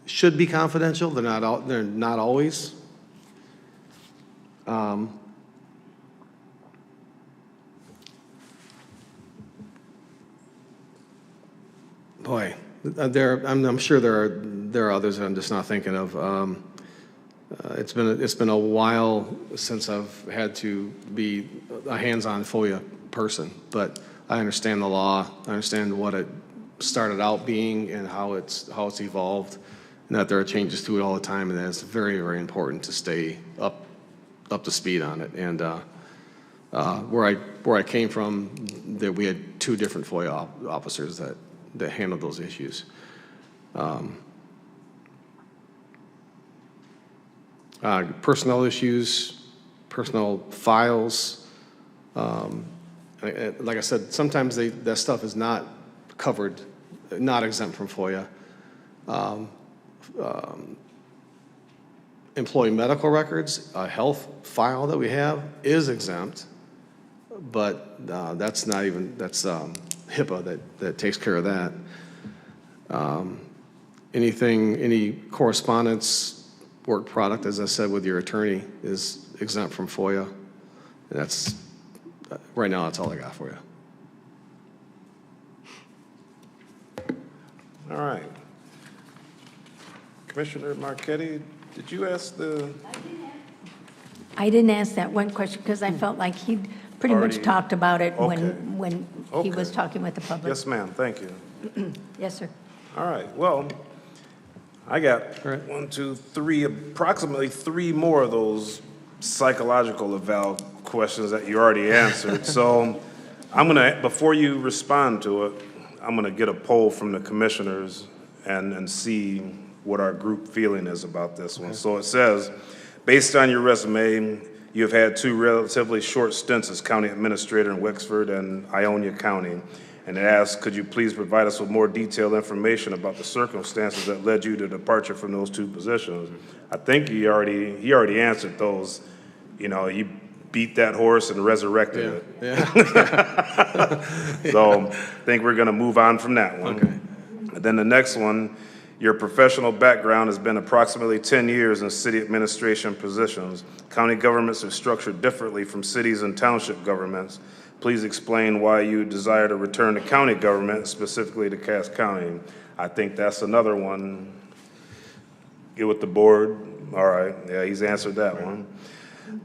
should be confidential. They're not always. Boy, I'm sure there are others that I'm just not thinking of. It's been a while since I've had to be a hands-on FOIA person, but I understand the law. I understand what it started out being and how it's evolved, and that there are changes to it all the time, and that it's very, very important to stay up to speed on it. And where I came from, that we had 2 different FOIA officers that handled those issues. Personnel issues, personnel files. Like I said, sometimes that stuff is not covered, not exempt from FOIA. Employee medical records, a health file that we have is exempt, but that's HIPAA that takes care of that. Any correspondence, work product, as I said, with your attorney is exempt from FOIA. And right now, that's all I got for you. All right. Commissioner Marchetti, did you ask the? I didn't ask that one question because I felt like he pretty much Already- talked about it Okay. when he was talking with the public. Yes, ma'am, thank you. Yes, sir. All right, well, I got approximately three more of those psychological eval questions that you already answered. So I'm gonna, before you respond to it, I'm gonna get a poll from the commissioners and see what our group feeling is about this one. So it says, based on your resume, you've had 2 relatively short stints as county administrator in Wexford and Ionia County. And it asks, could you please provide us with more detailed information about the circumstances that led you to departure from those 2 positions? I think he already answered those. You know, you beat that horse and resurrected it. So I think we're gonna move on from that one. Okay. And then the next one, your professional background has been approximately 10 years in city administration positions. County governments are structured differently from cities and township governments. Please explain why you desire to return to county government, specifically to Cass County. I think that's another one. Get with the board. All right, yeah, he's answered that one.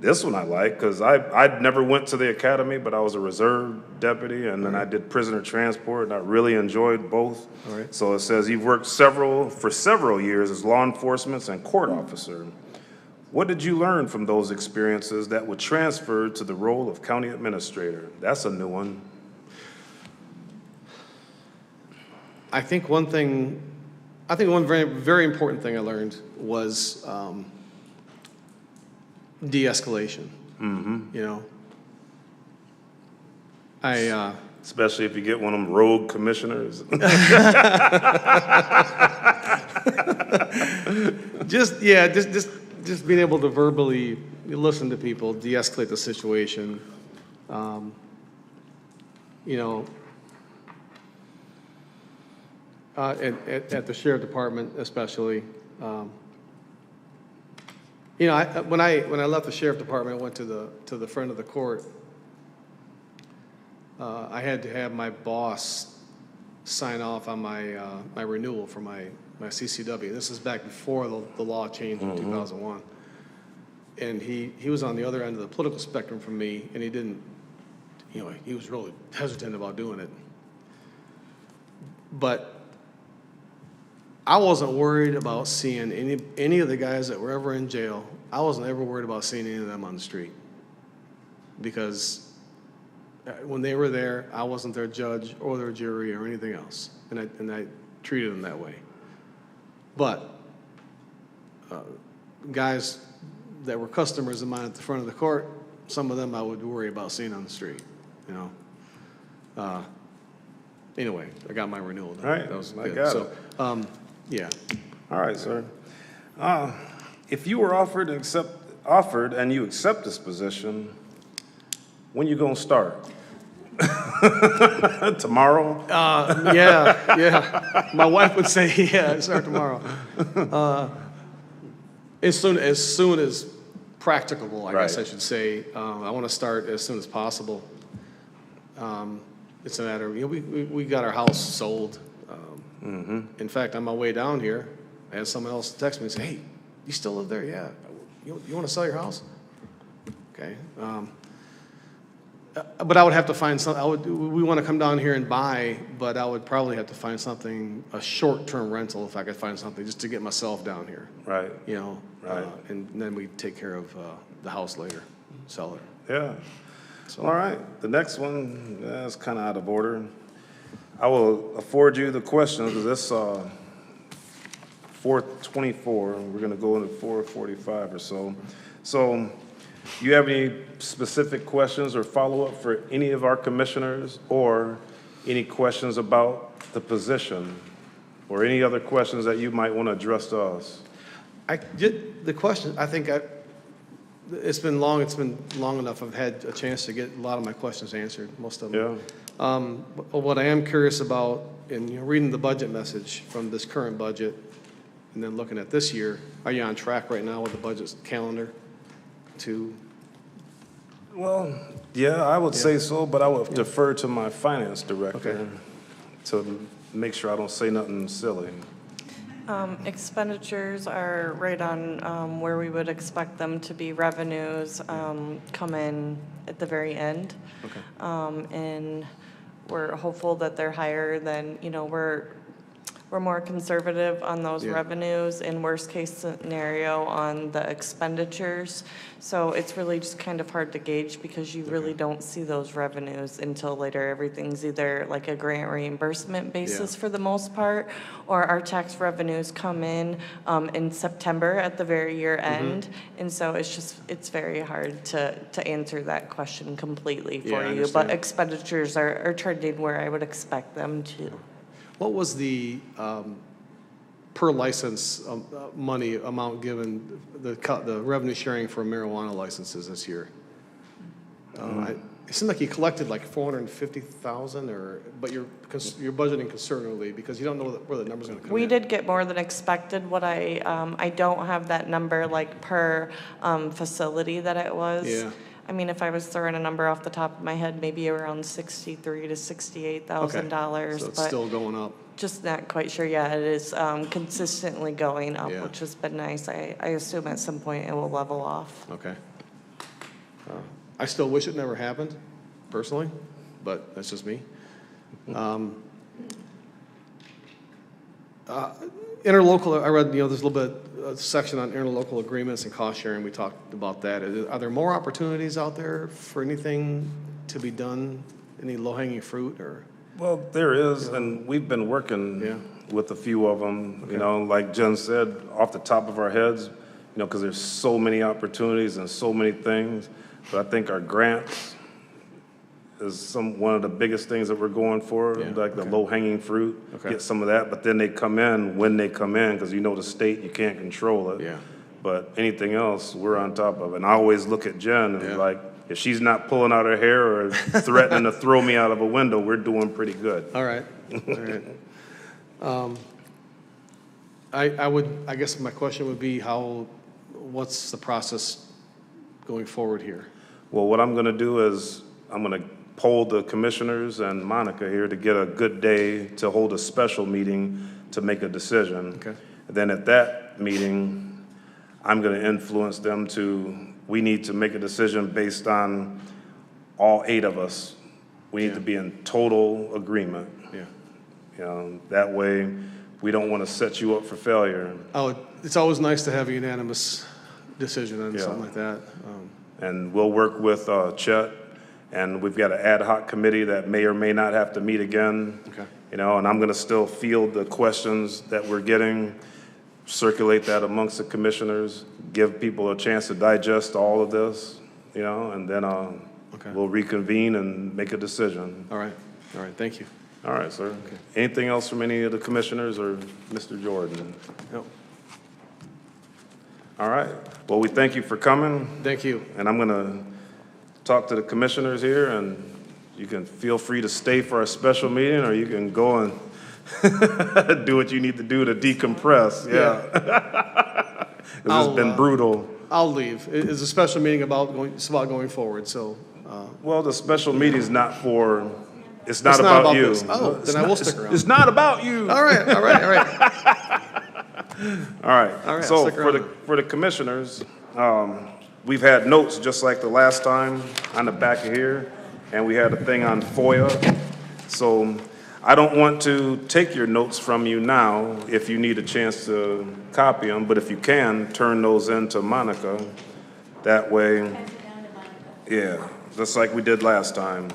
This one I like, because I never went to the academy, but I was a reserve deputy, and then I did prisoner transport, and I really enjoyed both. All right. So it says you've worked for several years as law enforcement and court officer. What did you learn from those experiences that would transfer to the role of county administrator? That's a new one. I think one very, very important thing I learned was de-escalation. Mm-hmm. You know, especially if you get one of them rogue commissioners. Just being able to verbally listen to people, de-escalate the situation. You know, at the sheriff department especially. You know, when I left the sheriff department, I went to the front of the court. I had to have my boss sign off on my renewal for my CCW. This is back before the law changed in 2001. And he was on the other end of the political spectrum from me, and he didn't, you know, he was really hesitant about doing it. But I wasn't worried about seeing any of the guys that were ever in jail. I wasn't ever worried about seeing any of them on the street. Because when they were there, I wasn't their judge or their jury or anything else. And I treated them that way. But guys that were customers of mine at the front of the court, some of them I would worry about seeing on the street, you know. Anyway, I got my renewal done. All right, that was I good. got So, it. Yeah. All right, sir. If you were offered and you accept this position, when you gonna start? Tomorrow? Yeah. My wife would say, yeah, start tomorrow. As soon as practicable, I guess I should say. I want to start as soon as possible. It's a matter of, you know, we got our house sold. In fact, on my way down here, I had someone else text me and say, hey, you still live there? Yeah. You want to sell your house? Okay. But I would have to find something. We want to come down here and buy, but I would probably have to find something, a short-term rental, if I could find something, just to get myself down here. Right. You know, right. And then we take care of the house later, sell it. Yeah. So. All right. The next one is kind of out of order. I will afford you the questions because this 424. We're going to go into 445 or so. So, you have any specific questions or follow-up for any of our commissioners, or any questions about the position, or any other questions that you might want to address to us? The question, I think it's been long enough. I've had a chance to get a lot of my questions answered, most of them. Yeah. What I am curious about, in reading the budget message from this current budget, and then looking at this year, are you on track right now with the budget calendar? Well, yeah, I would say so, but I would defer to my finance director to make sure I don't say nothing silly. Expenditures are right on where we would expect them to be. Revenues come in at the very end. Okay. And we're hopeful that they're higher than, we're more conservative on those revenues, in worst case scenario on the expenditures. So it's really just kind of hard to gauge because you really don't see those revenues until later. Everything's either like a grant reimbursement basis for the most part, or our tax revenues come in September at the very year end. And so it's very hard to answer that question completely for you. But expenditures are trending where I would expect them to. What was the per license money amount given, the revenue sharing for marijuana licenses this year? It seemed like you collected like 450,000, but you're budgeting conservatively because you don't know where the number's going to come in. We did get more than expected. What I don't have that number like per facility that it was. Yeah. I mean, if I was throwing a number off the top of my head, maybe around $63,000 to $68,000. So it's still going up. Just not quite sure. Yeah, it is consistently going up, which has been nice. I assume at some point it will level off. Okay. I still wish it never happened, personally, but that's just me. Interlocal, I read, there's a little bit section on interlocal agreements and cost sharing. We talked about that. Are there more opportunities out there for anything to be done? Any low-hanging fruit or? Well, there is, and we've been working with a few of them. Like Jen said, off the top of our heads, because there's so many opportunities and so many things. But I think our grants is one of the biggest things that we're going for, like the low-hanging fruit. Get some of that, but then they come in when they come in, because the state, you can't control it. But anything else, we're on top of it. And I always look at Jen and like, if she's not pulling out her hair or threatening to throw me out of a window, we're doing pretty good. All right. All right. I guess my question would be what's the process going forward here? Well, what I'm going to do is I'm going to poll the commissioners and Monica here to get a good day to hold a special meeting to make a decision. Okay. And then at that meeting, I'm going to influence them we need to make a decision based on all 8 of us. We need to be in total agreement. That way we don't want to set you up for failure. Oh, it's always nice to have a unanimous decision on something like that. And we'll work with Chet, and we've got an ad hoc committee that may or may not have to meet again. Okay. And I'm going to still field the questions that we're getting, circulate that amongst the commissioners, give people a chance to digest all of this, and then we'll reconvene and make a decision. All right. Thank you. All right, sir. Okay. Anything else from any of the commissioners or Mr. Jordan? No. All right. Well, we thank you for coming. Thank you. And I'm going to talk to the commissioners here, and you can feel free to stay for our special meeting, or you can go and do what you need to do to decompress. It's been brutal. I'll leave. It's a special meeting about going forward. So. Well, the special meeting is not for. It's not about you. This. Oh, then I will stick around. It's not about you. All right. All right. So for the commissioners, we've had notes just like the last time on the back of here, and we had a thing on FOIA. So I don't want to take your notes from you now if you need a chance to copy them, but if you can, turn those in to Monica. That way, just like we did last time.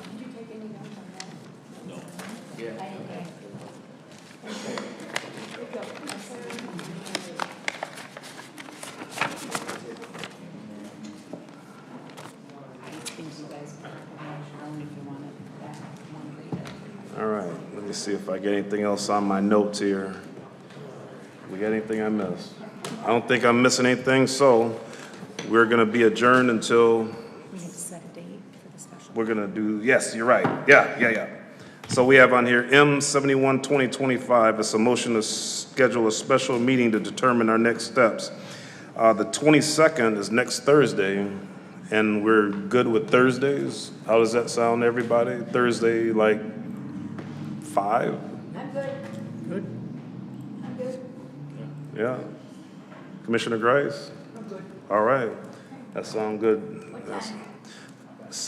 All right, let me see if I get anything else on my notes here. We got anything I missed? I don't think I'm missing anything, so we're going to be adjourned until... We have to set a date for the special. We're going to do... Yes, you're right. Yeah. So we have on here M71-2025. It's a motion to schedule a special meeting to determine our next steps. The 22nd is next Thursday, and we're good with Thursdays. How does that sound, everybody? Thursday, like 5? I'm good. Good. I'm good. Yeah. Commissioner Grice? All right. That sounds good. That's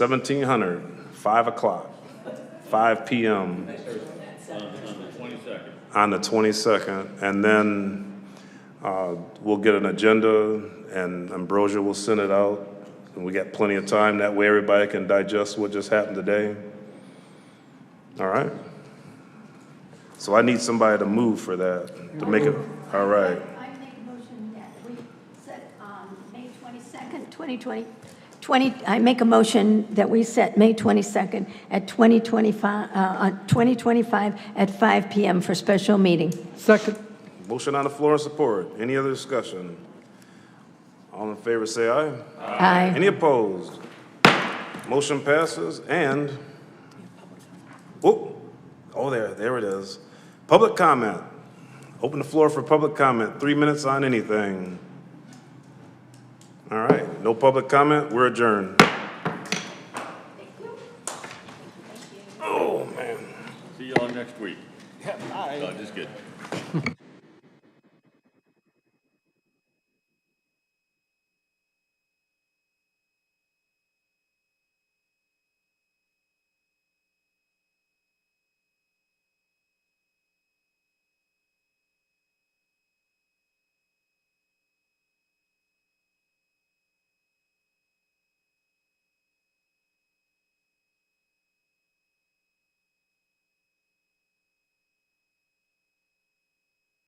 1700, 5 o'clock, 5 p.m. On the 22nd. And then we'll get an agenda and Ambrosia will send it out. And we got plenty of time. That way everybody can digest what just happened today. All right. So I need somebody to move for that, to make it, all right. I make a motion that we set May 22nd, I make a motion that we set May 22nd at 2025 at 5 p.m. for special meeting. Second. Motion on the floor and support. Any other discussion? All in favor say aye. Aye. Any opposed? Motion passes and, there it is. Public comment. Open the floor for public comment. 3 minutes on anything. All right, no public comment, we're adjourned. Oh, man. See you all next week. Yeah, bye. No, just kidding.